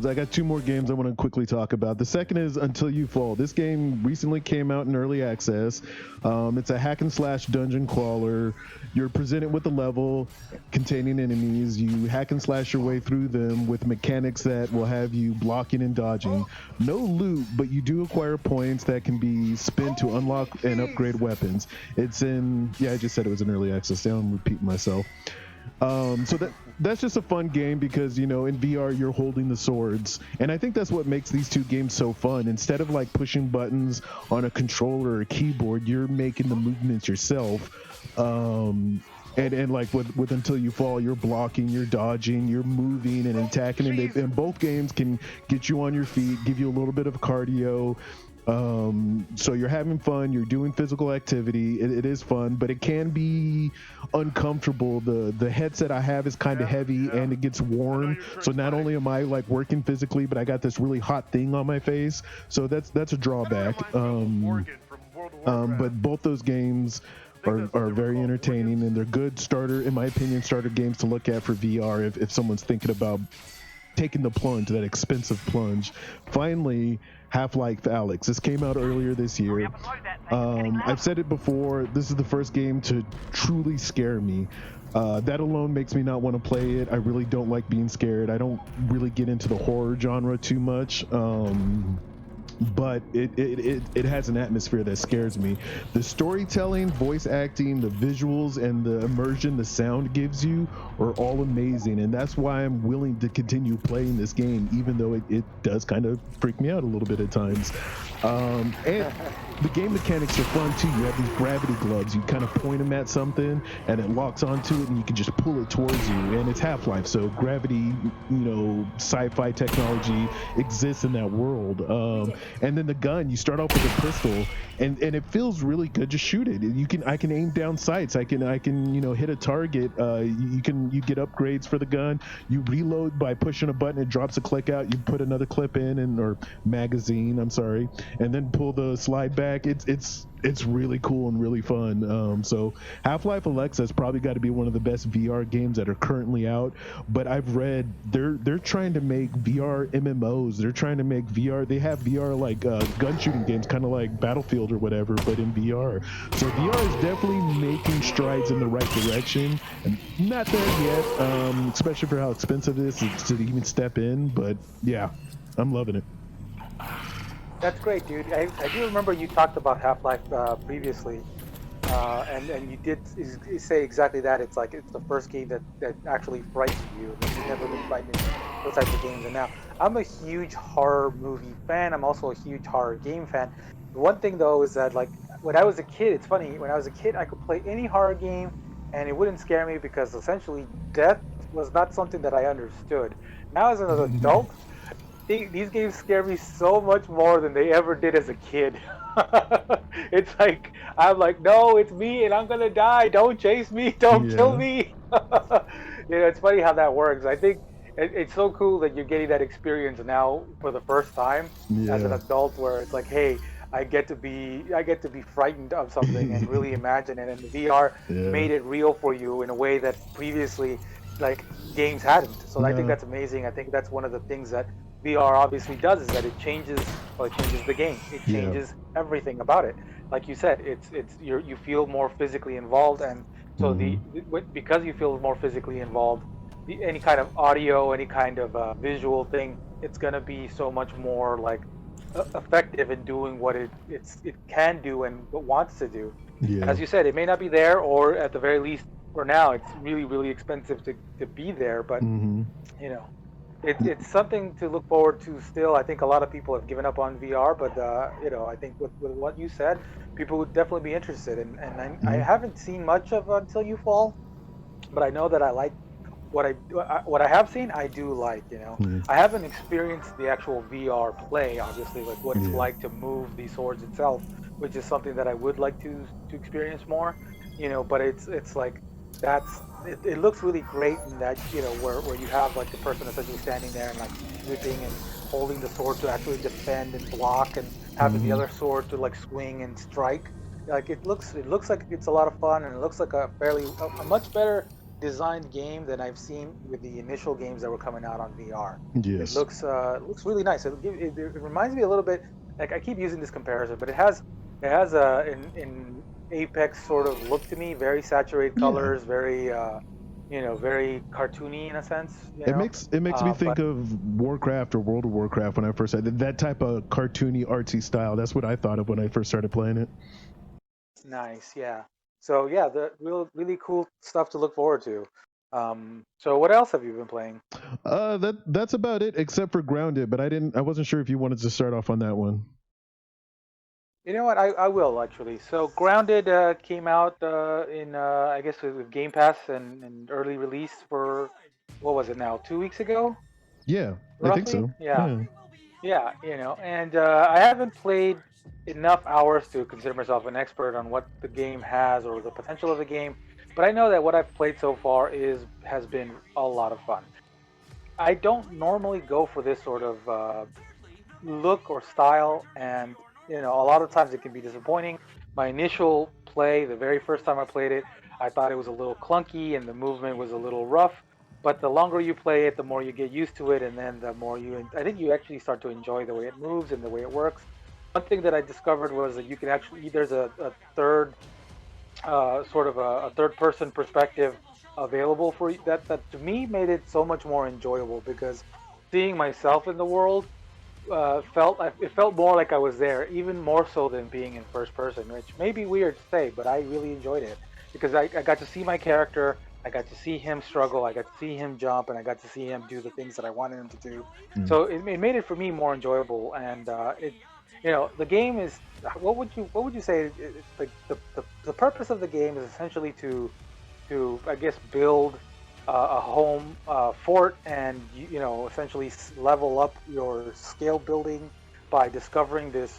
I got two more games I want to quickly talk about. The second is Until You Fall. This game recently came out in early access. It's a hack and slash dungeon crawler. You're presented with a level containing enemies. You hack and slash your way through them with mechanics that will have you blocking and dodging. No loot, but you do acquire points that can be spent to unlock and upgrade weapons. It's in, yeah, I just said it was in early access. Now I'm repeating myself. So that's just a fun game because in VR you're holding the swords, and I think that's what makes these two games so fun. Instead of like pushing buttons on a controller or a keyboard, you're making the movements yourself. And like with Until You Fall, you're blocking, you're dodging, you're moving and attacking, and both games can get you on your feet, give you a little bit of cardio. So you're having fun, you're doing physical activity. It is fun, but it can be uncomfortable. The headset I have is kind of heavy and it gets worn. So not only am I like working physically, but I got this really hot thing on my face. So that's a drawback. But both those games are very entertaining, and they're good starter, in my opinion, starter games to look at for VR if someone's thinking about taking the plunge, that expensive plunge. Finally, Half-Life Alyx. This came out earlier this year. I've said it before. This is the first game to truly scare me. That alone makes me not want to play it. I really don't like being scared. I don't really get into the horror genre too much. But it has an atmosphere that scares me. The storytelling, voice acting, the visuals, and the immersion the sound gives you are all amazing, and that's why I'm willing to continue playing this game, even though it does kind of freak me out a little bit at times. And the game mechanics are fun too. You have these gravity gloves. You kind of point them at something, and it locks onto it, and you can just pull it towards you. And it's Half-Life, so gravity, sci-fi technology exists in that world. And then the gun, you start off with a pistol, and it feels really good. Just shoot it. I can aim down sights. I can hit a target. You get upgrades for the gun. You reload by pushing a button. It drops a clip out. You put another clip in, or magazine. I'm sorry, and then pull the slide back. It's really cool and really fun. So Half-Life Alyxa's probably got to be one of the best VR games that are currently out. But I've read they're trying to make VR MMOs. They're trying to make VR. They have VR like gun shooting games, kind of like Battlefield or whatever, but in VR. So VR is definitely making strides in the right direction. And not there yet, especially for how expensive it is to even step in. But yeah, I'm loving it. That's great, dude. I do remember you talked about Half-Life previously, and you did say exactly that. It's like it's the first game that actually frightened you. And you've never been frightened in those types of games. And now I'm a huge horror movie fan. I'm also a huge horror game fan. The one thing though is that like when I was a kid, it's funny. When I was a kid, I could play any horror game, and it wouldn't scare me because essentially death was not something that I understood. Now as an adult, these games scare me so much more than they ever did as a kid. It's like I'm like, no, it's me, and I'm gonna die. Don't chase me. Don't kill Yeah, me. It's funny how that works. I think it's so cool that you're getting that experience now for the first time as an yeah, adult, where it's like, hey, I get to be frightened of something and really imagine it, and the VR yeah. made it real for you in a way that previously like games hadn't. So I think No, that's amazing. I think that's one of the things that VR obviously does is that it changes the game. It yeah. changes everything about it. Like you said, you feel more physically involved, and so Hmm. because you feel more physically involved, any kind of audio, any kind of visual thing, it's gonna be so much more like effective in doing what it can do and what wants to do. Yeah. As you said, it may not be there, or at the very least, for now, it's really really expensive to be there, but Hmm. you know it's something to look forward to still. I think a lot of people have given up on VR, but I think with what you said, people would definitely be interested. And I Yeah. haven't seen much of Until You Fall, but I know that I like what I have seen. I do like. Yeah. I haven't experienced the actual VR play, obviously, like what it's Yeah. like to move the swords itself, which is something that I would like to experience more. But it's like it looks really great in that where you have like the person essentially standing there and like gripping and holding the sword to actually defend and block and having the Hmm. other sword to like swing and strike. Like it looks like it's a lot of fun, and it looks like a much better designed game than I've seen with the initial games that were coming out on VR. It Yes. looks really nice. It reminds me a little bit, like I keep using this comparison, but it has a in Apex sort of look to me, very saturated Yeah. colors, very cartoony in a sense, It makes me think but of Warcraft or World of Warcraft when I first had that type of cartoony artsy style. That's what I thought of when I first started playing it. nice, yeah. So yeah, the really cool stuff to look forward to. So what else have you been playing? That's about it, except for Grounded. But I wasn't sure if you wanted to start off on that one. You know what? I will actually. So Grounded came out in I guess with Game Pass and early release for what was it now? 2 weeks ago, Yeah, I think roughly. so. Yeah, Yeah. yeah. And I haven't played enough hours to consider myself an expert on what the game has or the potential of the game, but I know that what I've played so far is has been a lot of fun. I don't normally go for this sort of look or style, and a lot of times it can be disappointing. My initial play, the very first time I played it, I thought it was a little clunky and the movement was a little rough, but the longer you play it, the more you get used to it, and then the more I think you actually start to enjoy the way it moves and the way it works. one thing that I discovered was that you can actually there's a third sort of a third person perspective available for you that to me made it so much more enjoyable because seeing myself in the world it felt more like I was there, even more so than being in first person, which may be weird to say, but I really enjoyed it because I got to see my character, I got to see him struggle, I got to see him jump, and I got to see him do the things that I wanted him to do. Mm. So it made it for me more enjoyable, and the game is what would you say? Like the purpose of the game is essentially to I guess build a home fort and essentially level up your scale building by discovering this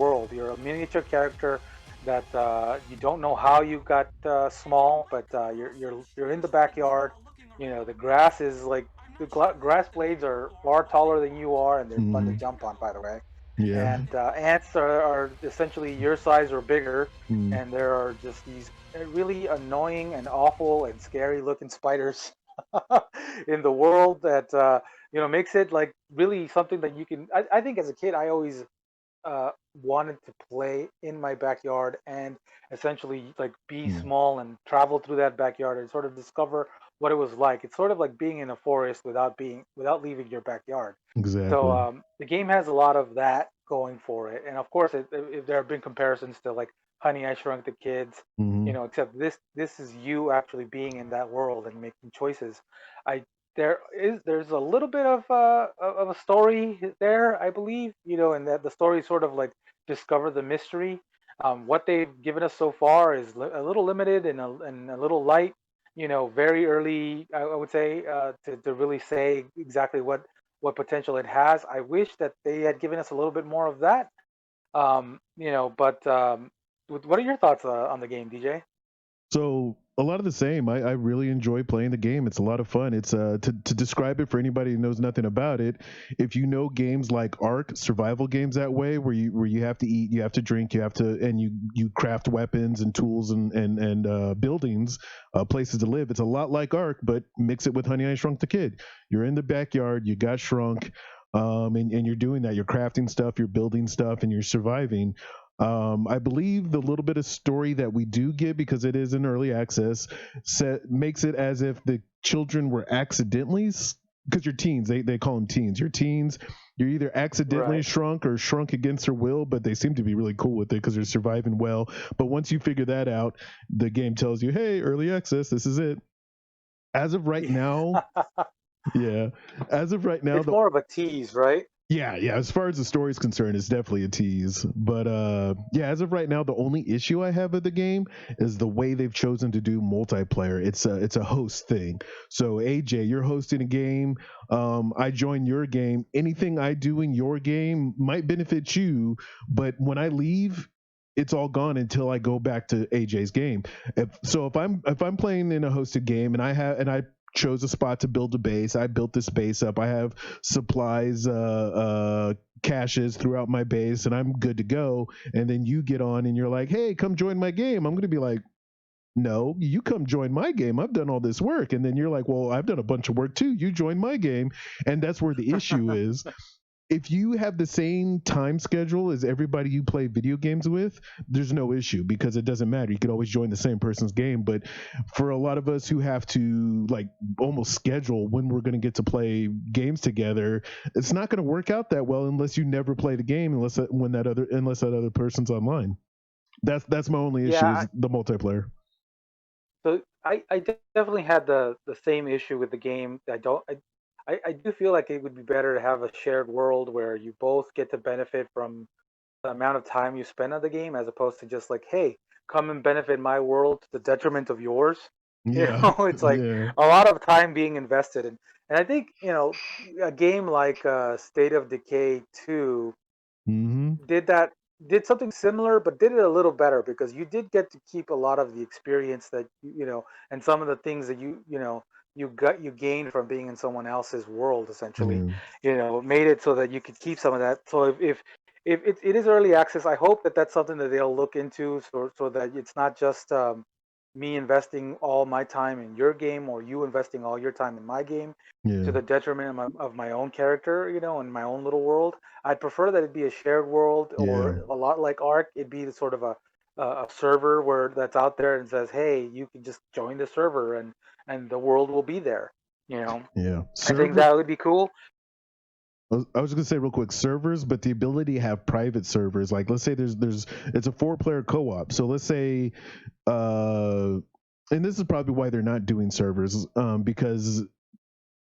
world. You're a miniature character that you don't know how you got small, but you're in the backyard. The grass is like grass blades are far taller than you are, and they're fun to Hmm. jump on, by the way. Yeah. And ants are essentially your size or bigger, Mm. and there are just these really annoying and awful and scary looking spiders in the world that makes it like really something that you can. I think as a kid, I always wanted to play in my backyard and essentially like be Mm. small and travel through that backyard and sort of discover what it was like. It's sort of like being in a forest without leaving your backyard. So Exactly. the game has a lot of that going for it, and of course, there have been comparisons to like Honey, I Shrunk the Kids, Hmm. except this is you actually being in that world and making choices. I there's a little bit of a story there, I believe, and that the story sort of like discover the mystery. What they've given us so far is a little limited and a little light. Very early, I would say, to really say exactly what potential it has. I wish that they had given us a little bit more of that. But what are your thoughts on the game, DJ? So a lot of the same. I really enjoy playing the game. It's a lot of fun. It's to describe it for anybody who knows nothing about it. If you know games like Ark, survival games that way, where you have to eat, you have to drink, and you craft weapons and tools and buildings, places to live. It's a lot like Ark, but mix it with Honey I Shrunk the Kid. You're in the backyard. You got shrunk. And you're doing that. You're crafting stuff. You're building stuff, and you're surviving. I believe the little bit of story that we do get, because it is in early access, makes it as if the children were accidentally, because you're teens, they call them teens. You're teens. You're either accidentally Right. shrunk or shrunk against their will, but they seem to be really cool with it because they're surviving well. But once you figure that out, the game tells you, hey, early access, this is it. As of right now, yeah. As of right now, It's more of a tease, right? yeah. As far as the story is concerned, it's definitely a tease. But yeah, as of right now, the only issue I have with the game is the way they've chosen to do multiplayer. It's a host thing. So AJ, you're hosting a game. I join your game. Anything I do in your game might benefit you, but when I leave, it's all gone until I go back to AJ's game. If I'm playing in a hosted game and I chose a spot to build a base. I built this base up. I have supplies, caches throughout my base, and I'm good to go. And then you get on and you're like, hey, come join my game. I'm going to be like, no, you come join my game. I've done all this work. And then you're like, well, I've done a bunch of work too. You join my game. And that's where the issue is. If you have the same time schedule as everybody you play video games with, there's no issue because it doesn't matter. You can always join the same person's game. But for a lot of us who have to like almost schedule when we're going to get to play games together, it's not going to work out that well unless you never play the game, unless that other person's online. That's my only issue Yeah. is the multiplayer. So I definitely had the same issue with the game. I do feel like it would be better to have a shared world where you both get to benefit from the amount of time you spend on the game as opposed to just like, hey, come and benefit my world to the detriment of yours. Yeah, It's like yeah. a lot of time being invested in. And I think, a game like State of Decay 2 Hmm. did that did something similar but did it a little better because you did get to keep a lot of the experience that and some of the things that you gained from being in someone else's world essentially, Yeah. made it so that you could keep some of that. So if it is early access, I hope that that's something that they'll look into so that it's not just me investing all my time in your game or you investing all your time in my game to Yeah. the detriment of my own character, and my own little world. I'd prefer that it be a shared world, Yeah. or a lot like Ark, it'd be the sort of a server where that's out there and says, hey, you can just join the server and the world will be there. You know, Yeah. I think Server. that would be cool. I was gonna say real quick servers, but the ability to have private servers, like let's say there's it's a 4 player co-op. So let's say uh and this is probably why they're not doing servers, because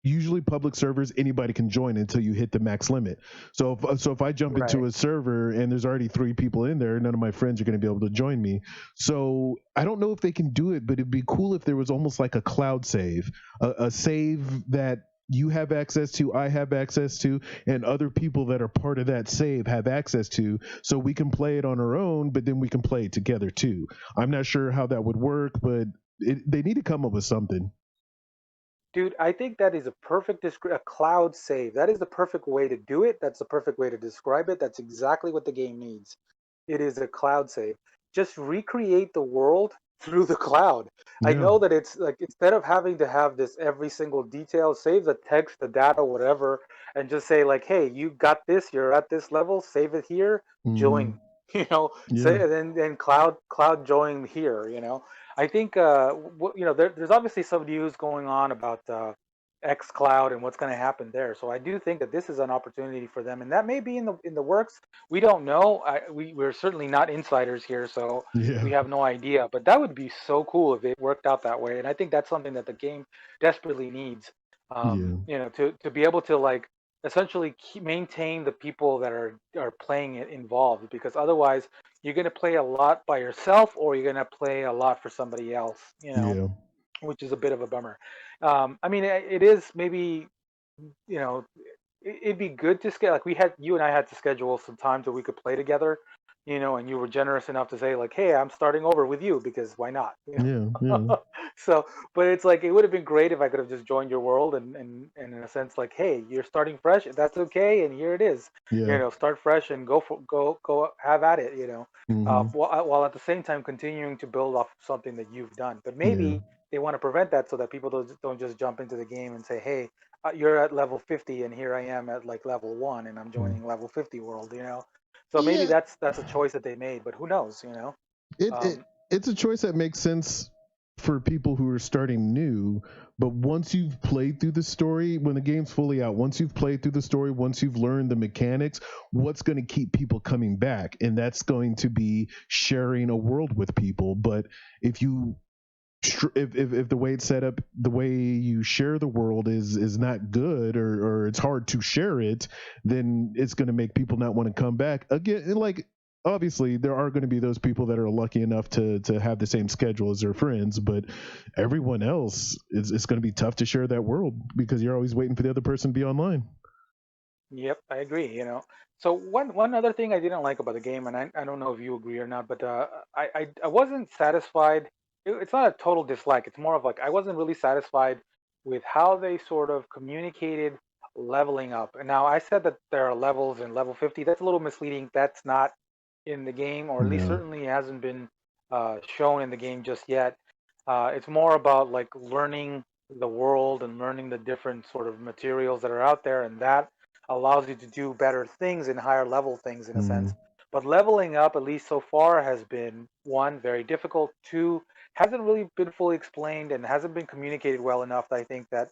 usually public servers anybody can join until you hit the max limit. So if I jump Right. into a server and there's already 3 people in there, none of my friends are going to be able to join me. So I don't know if they can do it, but it'd be cool if there was almost like a cloud save, a save that you have access to, I have access to, and other people that are part of that save have access to, so we can play it on our own, but then we can play it together too. I'm not sure how that would work, but they need to come up with something. Dude, I think that is a perfect a cloud save. That is the perfect way to do it. That's the perfect way to describe it. That's exactly what the game needs. It is a cloud save. Just recreate the world through the cloud. I Yeah. know that it's like instead of having to have this every single detail, save the text, the data, whatever, and just say like, "Hey, you got this. You're at this level. Save it here. Hmm. Join." Say Yeah. and then cloud join here. I think there's obviously some news going on about X Cloud and what's going to happen there. So I do think that this is an opportunity for them, and that may be in the works. We don't know. We're certainly not insiders here, so we Yeah. have no idea. But that would be so cool if it worked out that way, and I think that's something that the game desperately needs. Yeah. To be able to like essentially maintain the people that are playing it involved, because otherwise you're going to play a lot by yourself or you're going to play a lot for somebody else, Yeah. which is a bit of a bummer. I mean, it is maybe, you know, it'd be good to schedule. Like you and I had to schedule some time so we could play together, and you were generous enough to say like, hey, I'm starting over with you because why not? Yeah. Yeah. So, but it's like it would have been great if I could have just joined your world and in a sense like, hey, you're starting fresh. That's okay, and here it is. Yeah. Start fresh and go have at it. Hmm. While at the same time continuing to build off something that you've done. But Yeah. maybe they want to prevent that so that people don't just jump into the game and say, hey, you're at level 50 and here I am at like level 1 and I'm Mm. joining level 50 world. So maybe Yeah. that's a choice that they made, but who knows. It, it um, it's a choice that makes sense for people who are starting new, but once you've played through the story, when the game's fully out, once you've played through the story, once you've learned the mechanics, what's going to keep people coming back? And that's going to be sharing a world with people. But if you if the way it's set up, the way you share the world is not good, or it's hard to share it, then it's going to make people not want to come back again. And like obviously there are going to be those people that are lucky enough to have the same schedule as their friends, but everyone else, it's going to be tough to share that world because you're always waiting for the other person to be online. yep, I agree. So one other thing I didn't like about the game, and I don't know if you agree or not, but I wasn't satisfied. It's not a total dislike. It's more of like I wasn't really satisfied with how they sort of communicated leveling up. And now I said that there are levels in level 50. That's a little misleading. That's not in the game, or at least No. certainly hasn't been shown in the game just yet. It's more about like learning the world and learning the different sort of materials that are out there, and that allows you to do better things and higher level things in a Mm, sense. But leveling up, at least so far, has been one, very difficult. Two, hasn't really been fully explained and hasn't been communicated well enough. I think that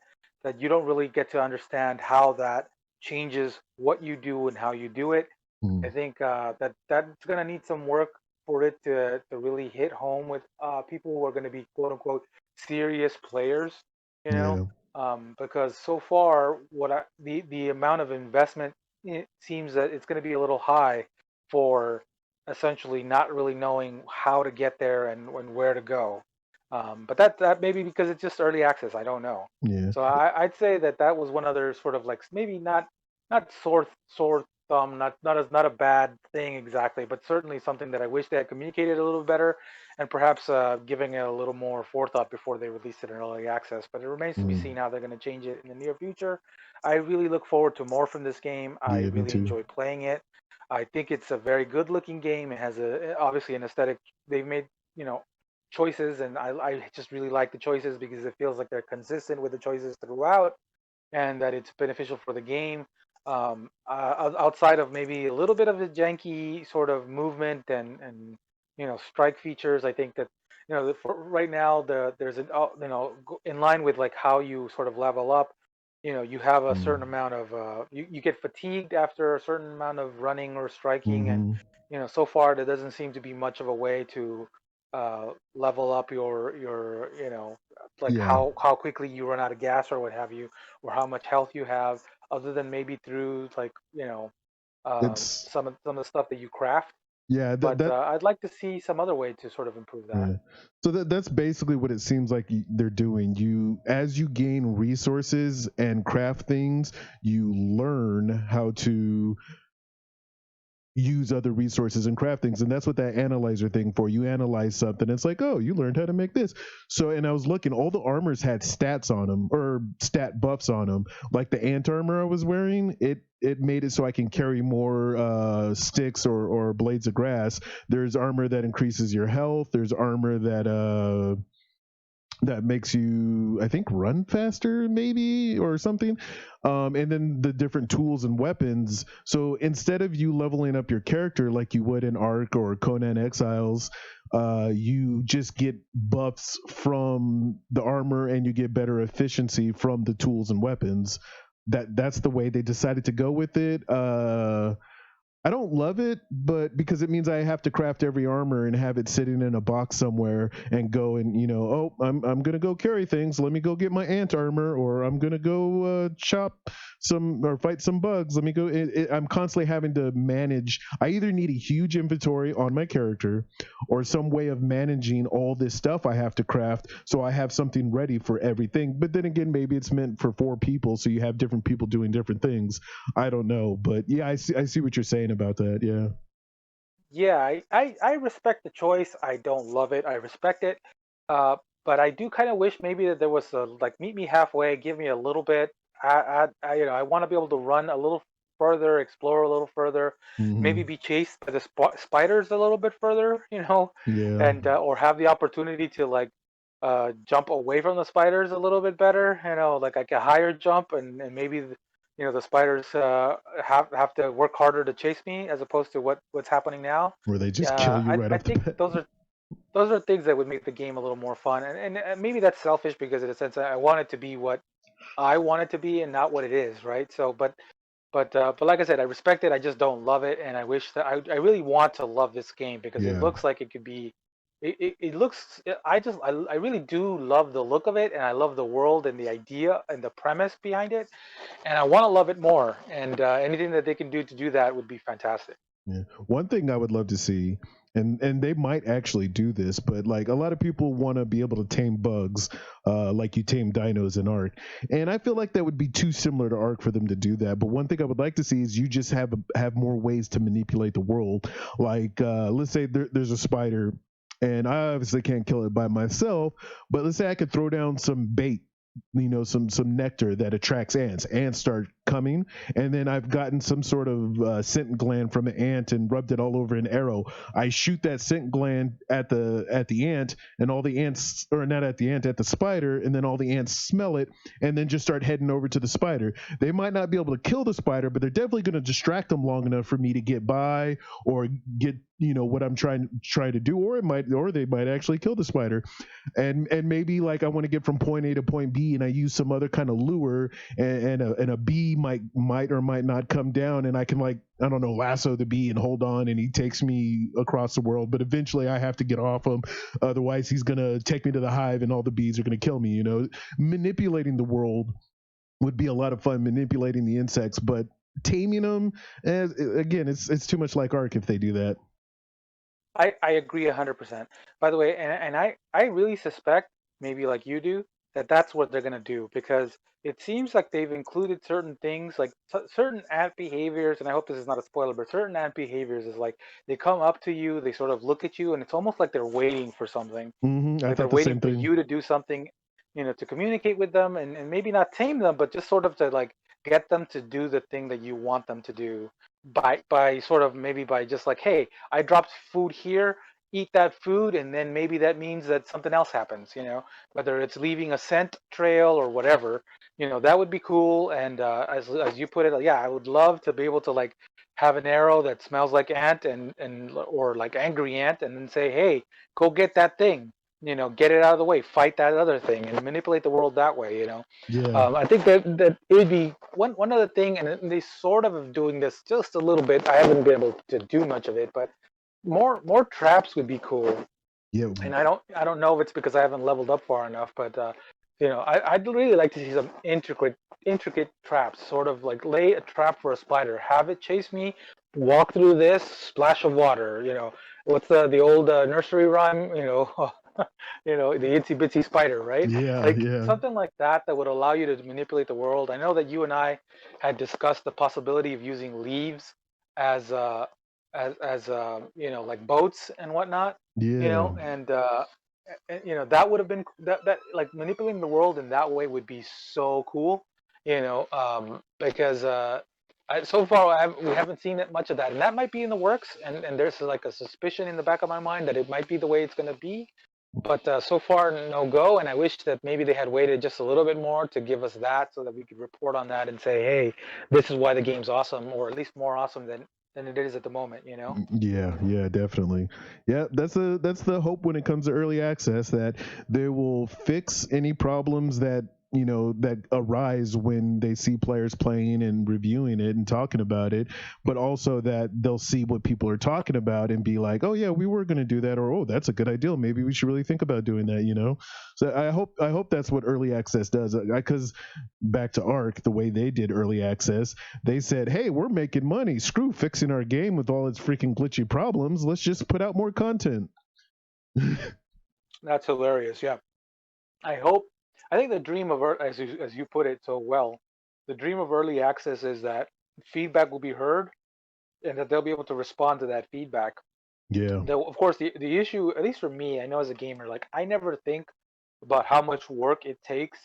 you don't really get to understand how that changes what you do and how you do it. I mm, think that's going to need some work for it to really hit home with people who are going to be quote unquote serious players, you know, yeah. because so far the amount of investment, it seems that it's going to be a little high for essentially not really knowing how to get there and where to go. But that maybe because it's just early access. I don't know. Yeah. So I'd say that was one other sort of like maybe not sore thumb, not a bad thing exactly, but certainly something that I wish they had communicated a little better, and perhaps giving it a little more forethought before they released it in early access. But it remains to be Mm, seen how they're going to change it in the near future. I really look forward to more from this game. I yeah, me really too. enjoy playing it. I think it's a very good looking game. It has obviously an aesthetic. They've made you know choices, and I just really like the choices because it feels like they're consistent with the choices throughout, and that it's beneficial for the game. Outside of maybe a little bit of the janky sort of movement and strike features, I think that for right now there's an in line with like how you sort of level up. You have a certain Mm. amount of you get fatigued after a certain amount of running or striking, and Hmm. so far there doesn't seem to be much of a way to level up your like Yeah, how quickly you run out of gas or what have you, or how much health you have, other than maybe through like it's some of the stuff that you craft. yeah But that I'd like to see some other way to sort of improve that. yeah. So that's basically what it seems like they're doing. You, as you gain resources and craft things, you learn how to use other resources and craft things, and that's what that analyzer thing for. You analyze something, it's like, oh, you learned how to make this. So, and I was looking, all the armors had stats on them, or stat buffs on them. Like the ant armor I was wearing, it made it so I can carry more sticks or blades of grass. There's armor that increases your health. There's armor that makes you, I think, run faster maybe, or something. And then the different tools and weapons. So instead of you leveling up your character like you would in Ark or Conan Exiles, you just get buffs from the armor, and you get better efficiency from the tools and weapons. That's the way they decided to go with it. I don't love it, but because it means I have to craft every armor and have it sitting in a box somewhere, and go and oh, I'm gonna go carry things. Let me go get my ant armor, or I'm gonna go chop some or fight some bugs. Let me go. I'm constantly having to manage. I either need a huge inventory on my character, or some way of managing all this stuff I have to craft, so I have something ready for everything. But then again, maybe it's meant for 4 people, so you have different people doing different things. I don't know, but yeah, I see what you're saying about that. Yeah. Yeah, I respect the choice. I don't love it. I respect it. Uh, but I do kind of wish maybe that there was a like meet me halfway, give me a little bit. I want to be able to run a little further, explore a little further, maybe Hmm. be chased by the spiders a little bit further, Yeah. and or have the opportunity to like jump away from the spiders a little bit better, like a higher jump, and maybe the spiders have to work harder to chase me as opposed to what's happening now. Where they just kill Yeah, you I right I off the think bat. those are things that would make the game a little more fun, and maybe that's selfish because in a sense I want it to be what I want it to be and not what it is, right? So, but like I said, I respect it. I just don't love it, and I wish that I really want to love this game because it Yeah. looks like it could be. It looks. I really do love the look of it, and I love the world and the idea and the premise behind it, and I want to love it more. And anything that they can do to do that would be fantastic. Yeah. One thing I would love to see, and they might actually do this, but like a lot of people want to be able to tame bugs, like you tame dinos in Ark, and I feel like that would be too similar to Ark for them to do that. But one thing I would like to see is you just have more ways to manipulate the world. Like let's say there's a spider, and I obviously can't kill it by myself, but let's say I could throw down some bait, some nectar that attracts ants. Ants start coming, and then I've gotten some sort of scent gland from an ant and rubbed it all over an arrow. I shoot that scent gland at the ant, and all the ants, or not at the ant, at the spider, and then all the ants smell it, and then just start heading over to the spider. They might not be able to kill the spider, but they're definitely going to distract them long enough for me to get by, or get what I'm trying to do, or they might actually kill the spider. And maybe like I want to get from point A to point B, and I use some other kind of lure, and a bee might or might not come down, and I can, like, I don't know, lasso the bee and hold on, and he takes me across the world, but eventually I have to get off him, otherwise he's gonna take me to the hive and all the bees are gonna kill me. Manipulating the world would be a lot of fun, manipulating the insects, but taming them, again, it's too much like Ark if they do that. I agree 100%. By the way, and I really suspect, maybe like you do, that that's what they're gonna do because it seems like they've included certain things, like certain ant behaviors, and I hope this is not a spoiler, but certain ant behaviors is like they come up to you, they sort of look at you, and it's almost like they're waiting for something, I like they're thought the waiting same for thing. you to do something, to communicate with them, and maybe not tame them, but just sort of to like get them to do the thing that you want them to do by sort of maybe by just like, hey, I dropped food here. eat that food, and then maybe that means that something else happens. Whether it's leaving a scent trail or whatever. That would be cool. And as you put it, yeah, I would love to be able to like have an arrow that smells like ant and or like angry ant, and then say, hey, go get that thing. Get it out of the way, fight that other thing, and manipulate the world that way. Yeah. I think that it would be one other thing, and they sort of doing this just a little bit. I haven't been able to do much of it, but more traps would be cool. Yeah. And I don't know if it's because I haven't leveled up far enough, but I'd really like to see some intricate traps, sort of like lay a trap for a spider, have it chase me, walk through this splash of water. What's the old nursery rhyme? The itsy bitsy spider, right? Yeah. Like Yeah. something like that would allow you to manipulate the world. I know that you and I had discussed the possibility of using leaves as like boats and whatnot. Yeah. That would have been that like manipulating the world in that way would be so cool. Because so far we haven't seen it much of that, and that might be in the works. And there's like a suspicion in the back of my mind that it might be the way it's going to be. But so far, no go. And I wish that maybe they had waited just a little bit more to give us that, so that we could report on that and say, hey, this is why the game's awesome, or at least more awesome than it is at the moment. Yeah, yeah, definitely. Yeah, that's the hope when it comes to early access, that they will fix any problems that arise when they see players playing and reviewing it and talking about it, but also that they'll see what people are talking about and be like, oh yeah, we were going to do that, or oh, that's a good idea, maybe we should really think about doing that. So I hope that's what early access does, because back to Arc, the way they did early access, they said, hey, we're making money, screw fixing our game with all its freaking glitchy problems, let's just put out more content. That's hilarious. Yeah. I hope. I think the dream of as you put it so well, the dream of early access is that feedback will be heard and that they'll be able to respond to that feedback. Yeah. Though, of course, the issue, at least for me, I know as a gamer, like I never think about how much work it takes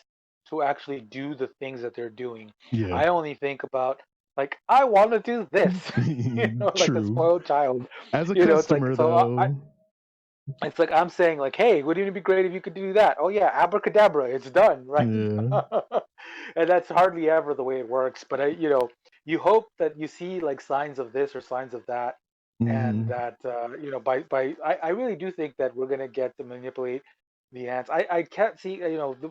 to actually do the things that they're doing. Yeah. I only think about like I want to do this, like a True. spoiled child. As a It's like customer so though. it's like I'm saying, like, hey, wouldn't it be great if you could do that? Oh yeah, abracadabra, it's done, right? Yeah. And that's hardly ever the way it works. But you hope that you see like signs of this or signs of that, and Hmm. that I really do think that we're gonna get to manipulate the ants. I can't see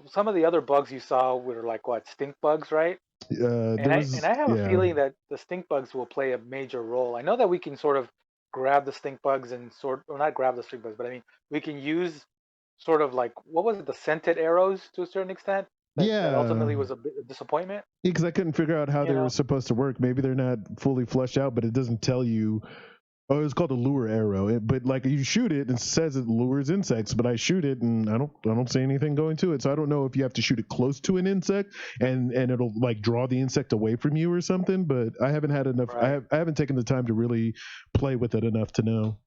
some of the other bugs you saw were like what, stink bugs, right? And There I was, have a yeah. feeling that the stink bugs will play a major role. I know that we can sort of grab the stink bugs and or not grab the stink bugs, but I mean we can use sort of like what was it, the scented arrows to a certain extent that Yeah. ultimately was a bit of disappointment. Because I couldn't figure out how You they were know, supposed to work. Maybe they're not fully fleshed out, but it doesn't tell you. Oh, it's called a lure arrow. But like you shoot it, and it says it lures insects. But I shoot it, and I don't see anything going to it. So I don't know if you have to shoot it close to an insect, and it'll like draw the insect away from you or something. But I haven't had enough. I right? haven't taken the time to really play with it enough to know.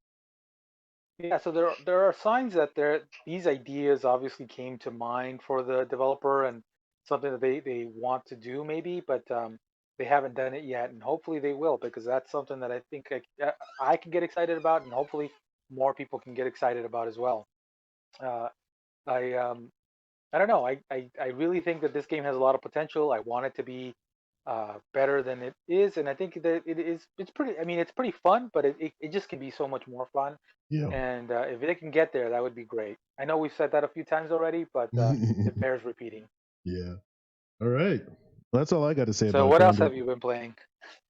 Yeah, so there are signs that these ideas obviously came to mind for the developer and something that they want to do maybe, but they haven't done it yet, and hopefully they will, because that's something that I think I can get excited about, and hopefully more people can get excited about as well. Uh, I I don't know. I really think that this game has a lot of potential. I want it to be better than it is, and I think that it is. It's pretty. I mean, it's pretty fun, but it just can be so much more fun. Yeah. And if they can get there, that would be great. I know we've said that a few times already, but it bears repeating. Yeah. All right. Well, that's all I got to say So, about what else Gambit. have you been playing?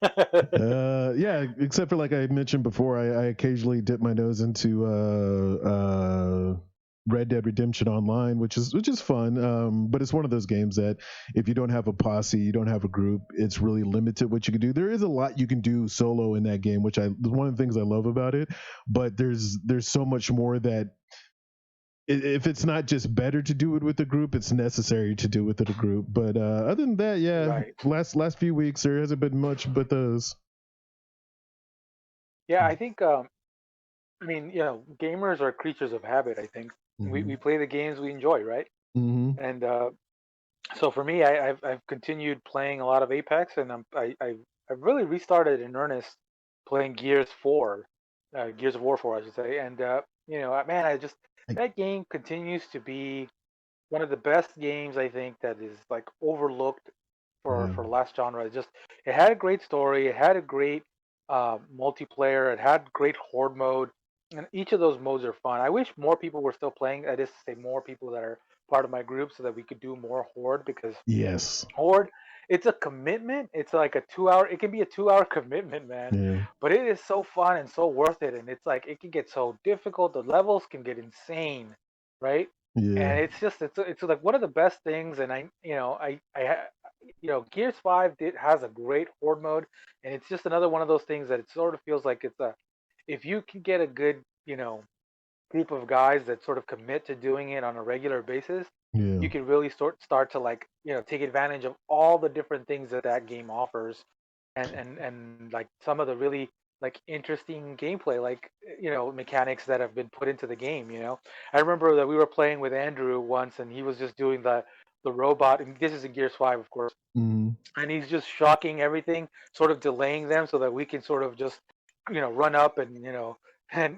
Yeah, except for like I mentioned before, I occasionally dip my nose into Red Dead Redemption Online, which is fun. But it's one of those games that if you don't have a posse, you don't have a group, it's really limited what you can do. There is a lot you can do solo in that game, which I one of the things I love about it. But there's so much more that if it's not just better to do it with a group, it's necessary to do it with a group. But other than that, yeah, Right. last few weeks there hasn't been much but those. Yeah, I think. I mean, gamers are creatures of habit. I think we Hmm. play the games we enjoy, right? Hmm. And so for me, I've continued playing a lot of Apex, and I've really restarted in earnest playing Gears 4, Gears of War 4, I should say. And Man, I just I, that game continues to be one of the best games I think that is like overlooked yeah, for last genre. It just it had a great story, it had a great multiplayer, it had great horde mode, and each of those modes are fun. I wish more people were still playing. That is to say, more people that are part of my group, so that we could do more horde because yes, horde. It's a commitment. It's like a 2 hour. It can be a 2 hour commitment, man. yeah, But it is so fun and so worth it. And it's like it can get so difficult. The levels can get insane, right? yeah, And it's like one of the best things. And Gears 5 has a great horde mode, and it's just another one of those things that it sort of feels like it's a if you can get a good group of guys that sort of commit to doing it on a regular basis, yeah, you can really start to like take advantage of all the different things that that game offers, and like some of the really like interesting gameplay, like mechanics that have been put into the game. I remember that we were playing with Andrew once, and he was just doing the robot, and this is in Gears 5, of course, mm, and he's just shocking everything, sort of delaying them so that we can sort of just run up and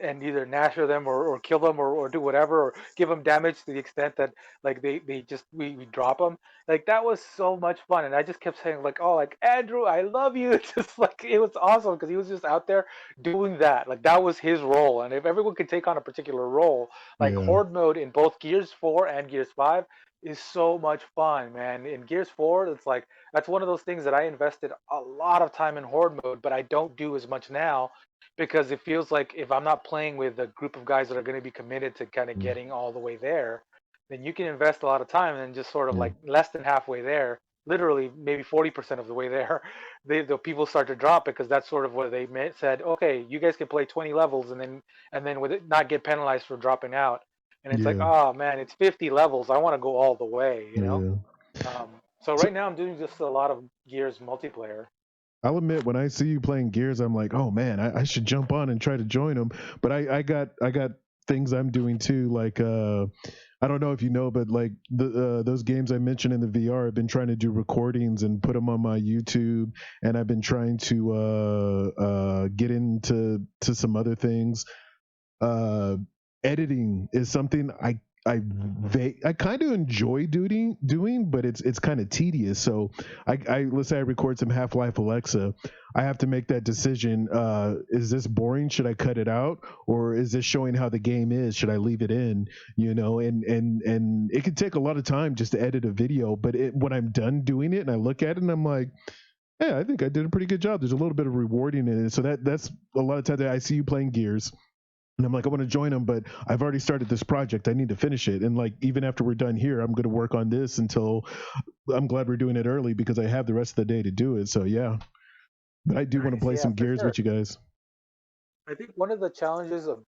and either nasher them or kill them or do whatever or give them damage to the extent that like they just we drop them. Like that was so much fun, and I just kept saying like, oh, like Andrew, I love you. It's just like it was awesome because he was just out there doing that. Like that was his role, and if everyone could take on a particular role, like yeah, horde mode in both Gears 4 and Gears 5 is so much fun, man. In Gears 4, it's like that's one of those things that I invested a lot of time in horde mode, but I don't do as much now because it feels like if I'm not playing with a group of guys that are going to be committed to kind of mm, getting all the way there, then you can invest a lot of time and just sort of yeah, like less than halfway there, literally maybe 40% of the way there, the people start to drop because that's sort of what they said. Okay, you guys can play 20 levels and then with it not get penalized for dropping out. And it's like, yeah, oh man, it's 50 levels. I want to go all the way. yeah. Um, so So right now I'm doing just a lot of Gears multiplayer. I'll admit, when I see you playing Gears, I'm like, oh man, I should jump on and try to join them. But I got things I'm doing too. Like I don't know if you know, but like those games I mentioned in the VR, I've been trying to do recordings and put them on my YouTube, and I've been trying to get into some other things. uh, Editing is something I kind of enjoy doing, but it's kind of tedious. So I let's say I record some Half-Life Alexa, I have to make that decision. Is this boring? Should I cut it out, or is this showing how the game is? Should I leave it in? And it can take a lot of time just to edit a video. But when I'm done doing it and I look at it and I'm like, yeah, I think I did a pretty good job. There's a little bit of rewarding in it. So that's a lot of times I see you playing Gears and I'm like, I want to join them, but I've already started this project. I need to finish it. And like, even after we're done here, I'm going to work on this until I'm glad we're doing it early because I have the rest of the day to do it. So yeah, but I do want to Nice, play yeah, some for Gears sure. with you guys. I think one of the challenges of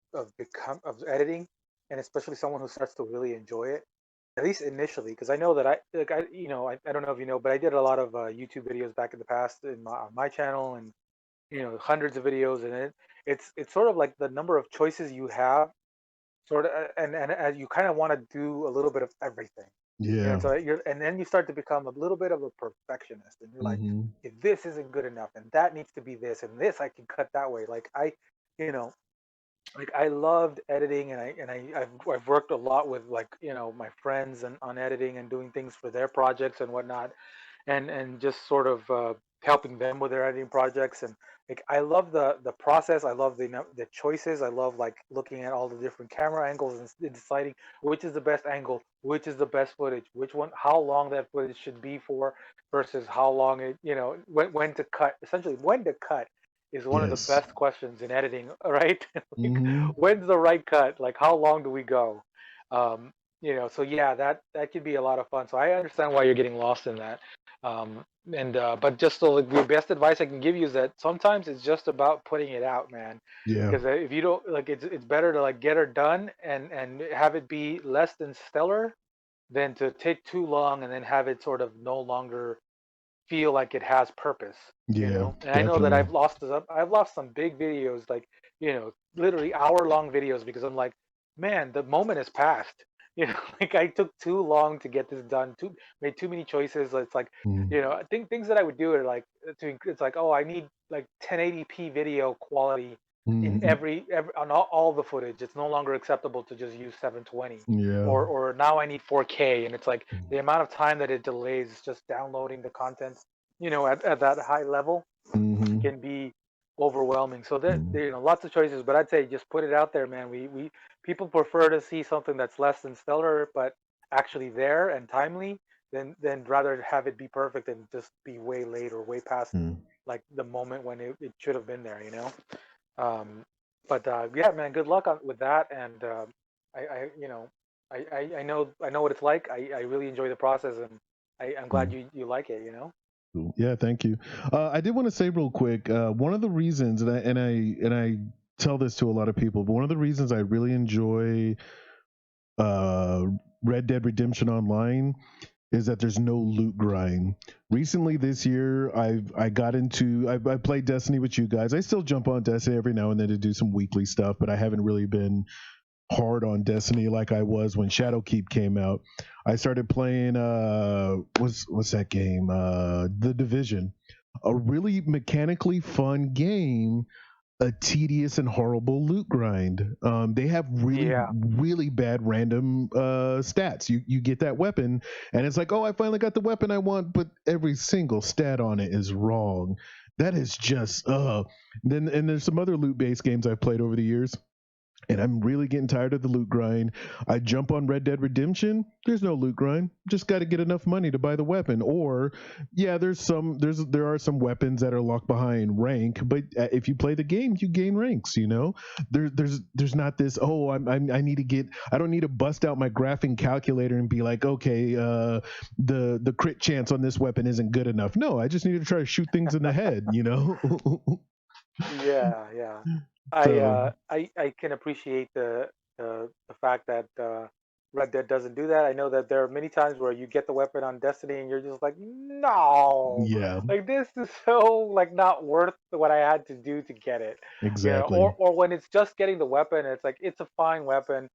editing, and especially someone who starts to really enjoy it, at least initially, because I know that I don't know if you know, but I did a lot of YouTube videos back in the past on my channel, and hundreds of videos, and it's sort of like the number of choices you have, sort of, and as you kind of want to do a little bit of everything. Yeah. So and then you start to become a little bit of a perfectionist, and you're like, Hmm. if this isn't good enough, and that needs to be this, and this I can cut that way. Like you know, like I loved editing, and I've worked a lot with like my friends and on editing and doing things for their projects and whatnot, and just sort of helping them with their editing projects. And like I love the process. I love the choices. I love like looking at all the different camera angles and deciding which is the best angle, which is the best footage, which one, how long that footage should be for versus how long it, when to cut. Essentially, when to cut is one of the Yes. best questions in editing, right? Like Hmm. when's the right cut? Like how long do we go? Um, so yeah, that could be a lot of fun. So I understand why you're getting lost in that. Um, and but just so like, the best advice I can give you is that sometimes it's just about putting it out, man. Yeah. Because if you don't like, it's better to like get her done and have it be less than stellar than to take too long and then have it sort of no longer feel like it has purpose. Yeah. And I know that Definitely. I've lost some big videos, like literally hour-long videos, because I'm like, man, the moment has passed. Like I took too long to get this done. Made too many choices. It's like, Mm. I think things that I would do are like it's like, oh, I need like 1080p video quality in Hmm. every on all the footage. It's no longer acceptable to just use 720, Yeah. or now I need 4K, and it's like the amount of time that it delays just downloading the content, at that high level Hmm. can be overwhelming. So there, lots of choices, but I'd say just put it out there, man. We people prefer to see something that's less than stellar, but actually there and timely, than rather have it be perfect and just be way late or way past like the moment when it should have been there. Um, but yeah, man, good luck with that. And I you know, I know what it's like. I really enjoy the process, and I'm glad you like it. Cool. Yeah, thank you. I did want to say real quick. One of the reasons, and I tell this to a lot of people, but one of the reasons I really enjoy uh, Red Dead Redemption Online is that there's no loot grind. Recently this year, I got into I played Destiny with you guys. I still jump on Destiny every now and then to do some weekly stuff, but I haven't really been hard on Destiny like I was when Shadowkeep came out. I started playing what's that game? The Division. A really mechanically fun game, a tedious and horrible loot grind. They have really, Yeah. really bad random stats. You get that weapon, and it's like, oh, I finally got the weapon I want, but every single stat on it is wrong. That is just Then and there's some other loot based games I've played over the years, and I'm really getting tired of the loot grind. I jump on Red Dead Redemption. There's no loot grind. Just got to get enough money to buy the weapon. Or, yeah, there are some weapons that are locked behind rank, but if you play the game, you gain ranks. There's not this. Oh, I need to get. I don't need to bust out my graphing calculator and be like, okay, the crit chance on this weapon isn't good enough. No, I just need to try to shoot things in the head. Yeah, yeah. So I can appreciate the fact that Red Dead doesn't do that. I know that there are many times where you get the weapon on Destiny and you're just like, no, yeah, like this is so like not worth what I had to do to get it. exactly. Or when it's just getting the weapon, it's like it's a fine weapon,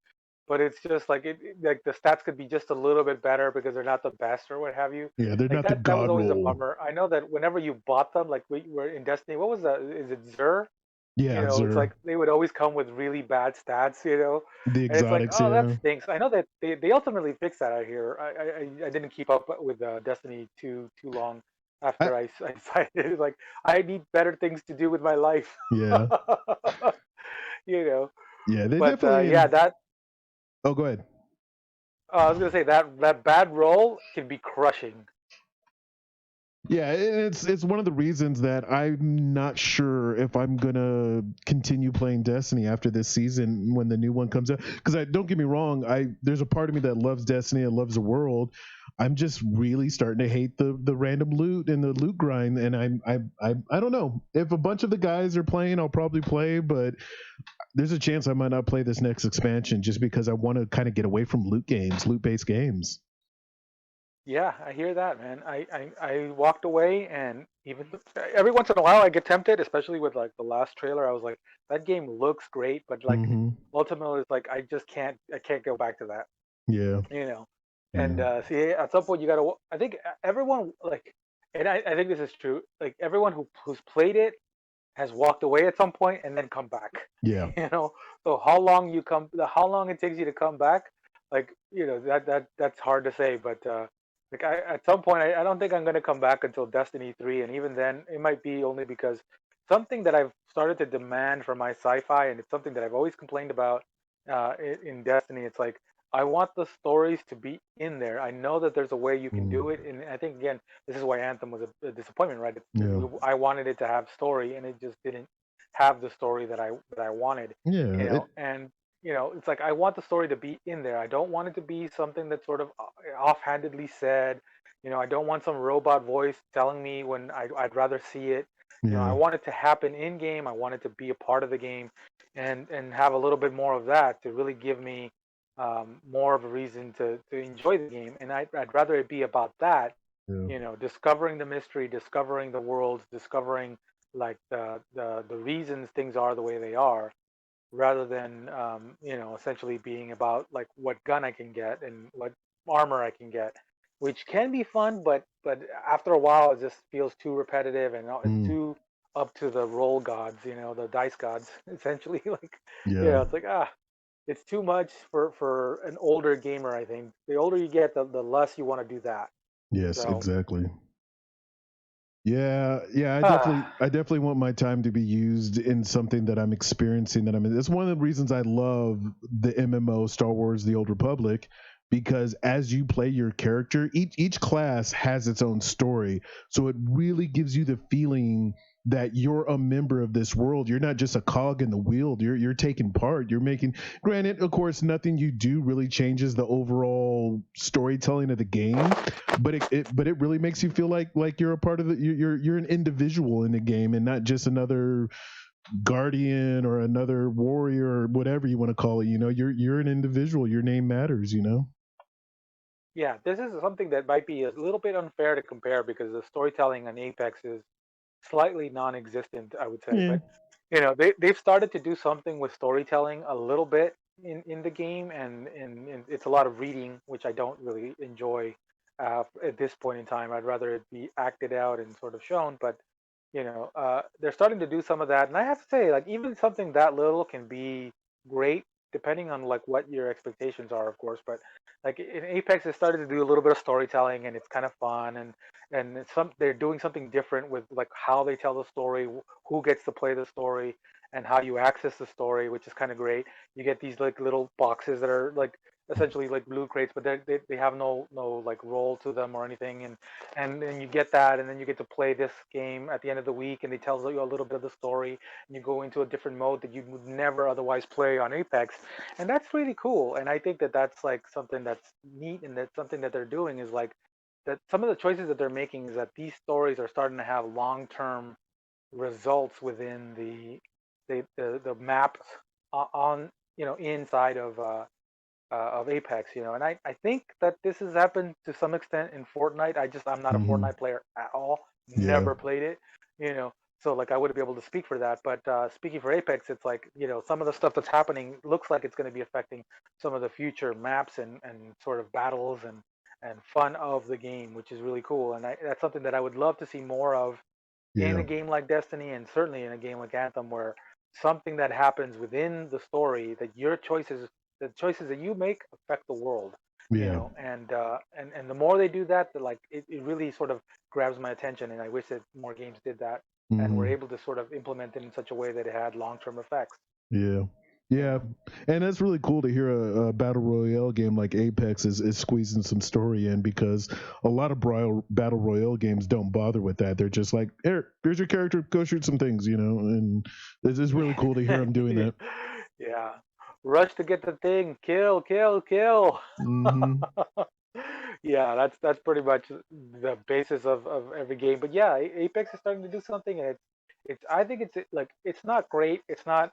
but it's just like like the stats could be just a little bit better because they're not the best or what have you. Yeah, they're Like not the that was god always a roll. bummer. I know that whenever you bought them, like we were in Destiny, what was that? Is it Xur? Yeah, It's Zer. like they would always come with really bad stats, The and it's like, exotics, oh, that yeah. stinks. I know that they ultimately fixed that out here. I didn't keep up with Destiny too long I, after I decided like I need better things to do with my life, yeah. you know. Yeah, they But definitely yeah, that oh, go ahead. I was gonna say that bad roll can be crushing. Yeah, it's one of the reasons that I'm not sure if I'm gonna continue playing Destiny after this season when the new one comes out. Because I don't get me wrong, I there's a part of me that loves Destiny and loves the world. I'm just really starting to hate the random loot and the loot grind, and I don't know if a bunch of the guys are playing, I'll probably play, but there's a chance I might not play this next expansion just because I want to kind of get away from loot based games. Yeah, I hear that, man. I walked away, and even every once in a while I get tempted, especially with like the last trailer. I was like, that game looks great, but like Hmm. ultimately, it's like I can't go back to that, Yeah. you know. And Yeah. see, at some point you gotta. I think everyone like, and I think this is true. Like everyone who's played it has walked away at some point and then come back. Yeah. So how long it takes you to come back, like that's hard to say. But like at some point, I don't think I'm gonna come back until Destiny 3, and even then, it might be only because something that I've started to demand from my sci-fi, and it's something that I've always complained about in Destiny. It's like I want the stories to be in there. I know that there's a way you can do Mm. it, and I think again, this is why Anthem was a disappointment, right? Yeah. I wanted it to have story, and it just didn't have the story that I wanted, Yeah. and it's like I want the story to be in there. I don't want it to be something that's sort of offhandedly said. I don't want some robot voice telling me when I'd rather see it. I Yeah. want it to happen in game. I want it to be a part of the game, and have a little bit more of that to really give me more of a reason to enjoy the game. And I'd rather it be about that, Yeah. discovering the mystery, discovering the worlds, discovering like the reasons things are the way they are, rather than essentially being about like what gun I can get and what armor I can get, which can be fun, but after a while it just feels too repetitive and it's Mm. too up to the roll gods, the dice gods, essentially. Like, Yeah. it's like it's too much for an older gamer. I think the older you get, the less you want to do that. Yes, So, exactly. Yeah, yeah, ah, I definitely want my time to be used in something that I'm experiencing that I'm in. It's one of the reasons I love the MMO Star Wars The Old Republic, because as you play your character, each class has its own story. So it really gives you the feeling that you're a member of this world. You're not just a cog in the wheel. You're taking part. You're making, granted, of course, nothing you do really changes the overall storytelling of the game, but it really makes you feel like you're a part of the, you're an individual in the game and not just another guardian or another warrior or whatever you want to call it. You're an individual. Your name matters. yeah, this is something that might be a little bit unfair to compare because the storytelling on Apex is slightly non-existent, I would say. Yeah. But they've started to do something with storytelling a little bit in the game, and it's a lot of reading, which I don't really enjoy at this point in time. I'd rather it be acted out and sort of shown. But they're starting to do some of that, and I have to say, like even something that little can be great, depending on like what your expectations are, of course. But like in Apex, they started to do a little bit of storytelling, and it's kind of fun, and they're doing something different with like how they tell the story, who gets to play the story, and how you access the story, which is kind of great. You get these like little boxes that are like essentially like blue crates, but they have no like role to them or anything, and then you get that, and then you get to play this game at the end of the week, and they tell you a little bit of the story, and you go into a different mode that you would never otherwise play on Apex, and that's really cool. And I think that that's like something that's neat, and that's something that they're doing is like that some of the choices that they're making is that these stories are starting to have long-term results within the maps on inside of Apex, and I think that this has happened to some extent in Fortnite. I'm not a Hmm. Fortnite player at all. Yeah. Never played it, you know. So like I wouldn't be able to speak for that. But speaking for Apex, it's like some of the stuff that's happening looks like it's going to be affecting some of the future maps and sort of battles and fun of the game, which is really cool. And that's something that I would love to see more of in Yeah. a game like Destiny, and certainly in a game like Anthem, where something that happens within the story that the choices that you make affect the world, Yeah. and the more they do that, it really sort of grabs my attention, and I wish that more games did that and were Hmm. able to sort of implement it in such a way that it had long-term effects. Yeah. You Yeah. know, And that's really cool to hear a battle royale game like Apex is squeezing some story in, because a lot of battle royale games don't bother with that. They're just like, here's your character, go shoot some things, and it's really cool to hear them doing that. yeah, rush to get the thing, kill, kill, kill. Hmm. Yeah, that's pretty much the basis of every game. But yeah, Apex is starting to do something, and it's I think it's like it's not great. It's not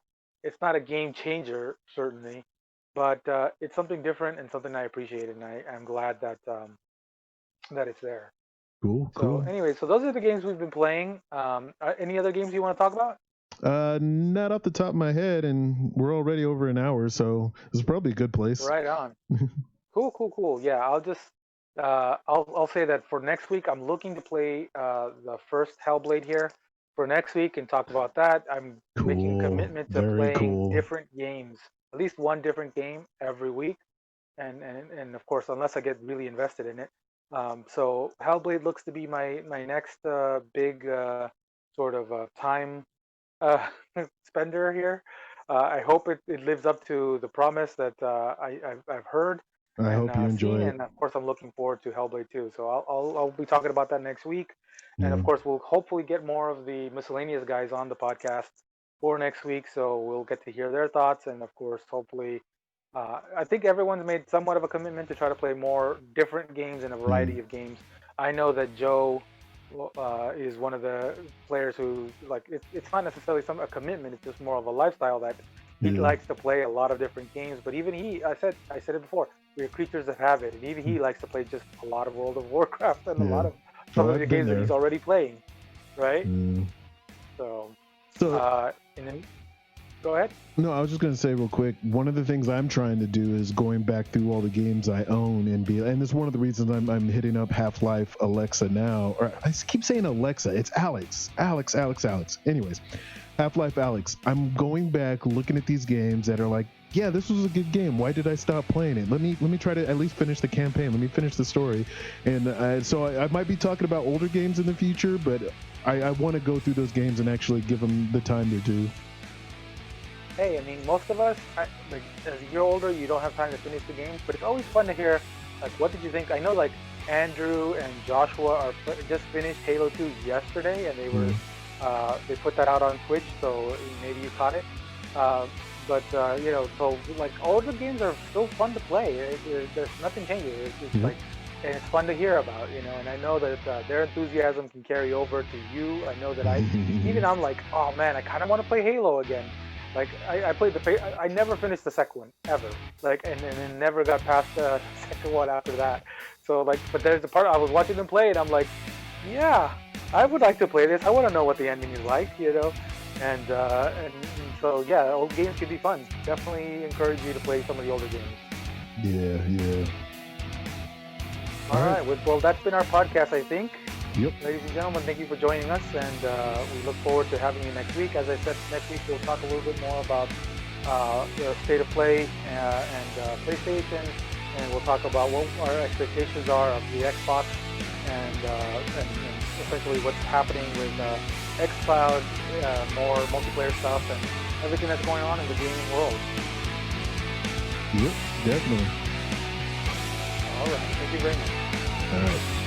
a game changer certainly, but it's something different and something I appreciate, and I'm glad that it's there. Cool, So cool. anyway, so those are the games we've been playing. Any other games you want to talk about? Not off the top of my head, and we're already over an hour, so it's probably a good place. Right on. Cool, cool, cool. Yeah, I'll say that for next week, I'm looking to play the first Hellblade here for next week and talk about that. I'm making a Cool. commitment to Very playing cool. different games, at least one different game every week, and of course, unless I get really invested in it. So Hellblade looks to be my next big sort of time uh, spender here. I hope it lives up to the promise that I've heard I and hope you seen, enjoy it. and of course I'm looking forward to Hellblade 2. So I'll be talking about that next week, and of Yeah. course we'll hopefully get more of the miscellaneous guys on the podcast for next week, so we'll get to hear their thoughts, and of course hopefully. I think everyone's made somewhat of a commitment to try to play more different games and a Mm. variety of games. I know that Joe is one of the players who like it's not necessarily a commitment. It's just more of a lifestyle that he Yeah. likes to play a lot of different games. But even he, I said it before, we're creatures of habit, and even he likes to play just a lot of World of Warcraft and a Yeah. lot of some Oh, of the I've been games that he's there. already playing, right? Mm. So, So and then Go ahead. No, I was just going to say real quick, one of the things I'm trying to do is going back through all the games I own and it's one of the reasons I'm hitting up Half-Life Alexa now. Or I keep saying Alexa, it's Alex. Anyways, Half-Life Alex. I'm going back looking at these games that are like, yeah, this was a good game. Why did I stop playing it? Let me try to at least finish the campaign. Let me finish the story. And so I might be talking about older games in the future, but I want to go through those games and actually give them the time they're due. Hey, I mean, most of us, like, as you get older, you don't have time to finish the games, but it's always fun to hear, like, what did you think? I know, like, Andrew and Joshua just finished Halo 2 yesterday, and they were they put that out on Twitch, so maybe you caught it. You know, so like all the games are still fun to play. There's nothing changing. It's like, and it's fun to hear about, you know. And I know that their enthusiasm can carry over to you. I know that I'm like, oh man, I kind of want to play Halo again. Like I played I never finished the second one ever. Like and never got past the second one after that. So like, but there's the part I was watching them play, and I'm like, yeah, I would like to play this. I want to know what the ending is like, you know. And so yeah, old games can be fun. Definitely encourage you to play some of the older games. Yeah. All right. Well, that's been our podcast, I think. Yep. Ladies and gentlemen, thank you for joining us, and we look forward to having you next week. As I said, next week we'll talk a little bit more about the state of play and PlayStation, and we'll talk about what our expectations are of the Xbox and essentially what's happening with xCloud, more multiplayer stuff, and everything that's going on in the gaming world. Yep, definitely. All right. Thank you very much. All right.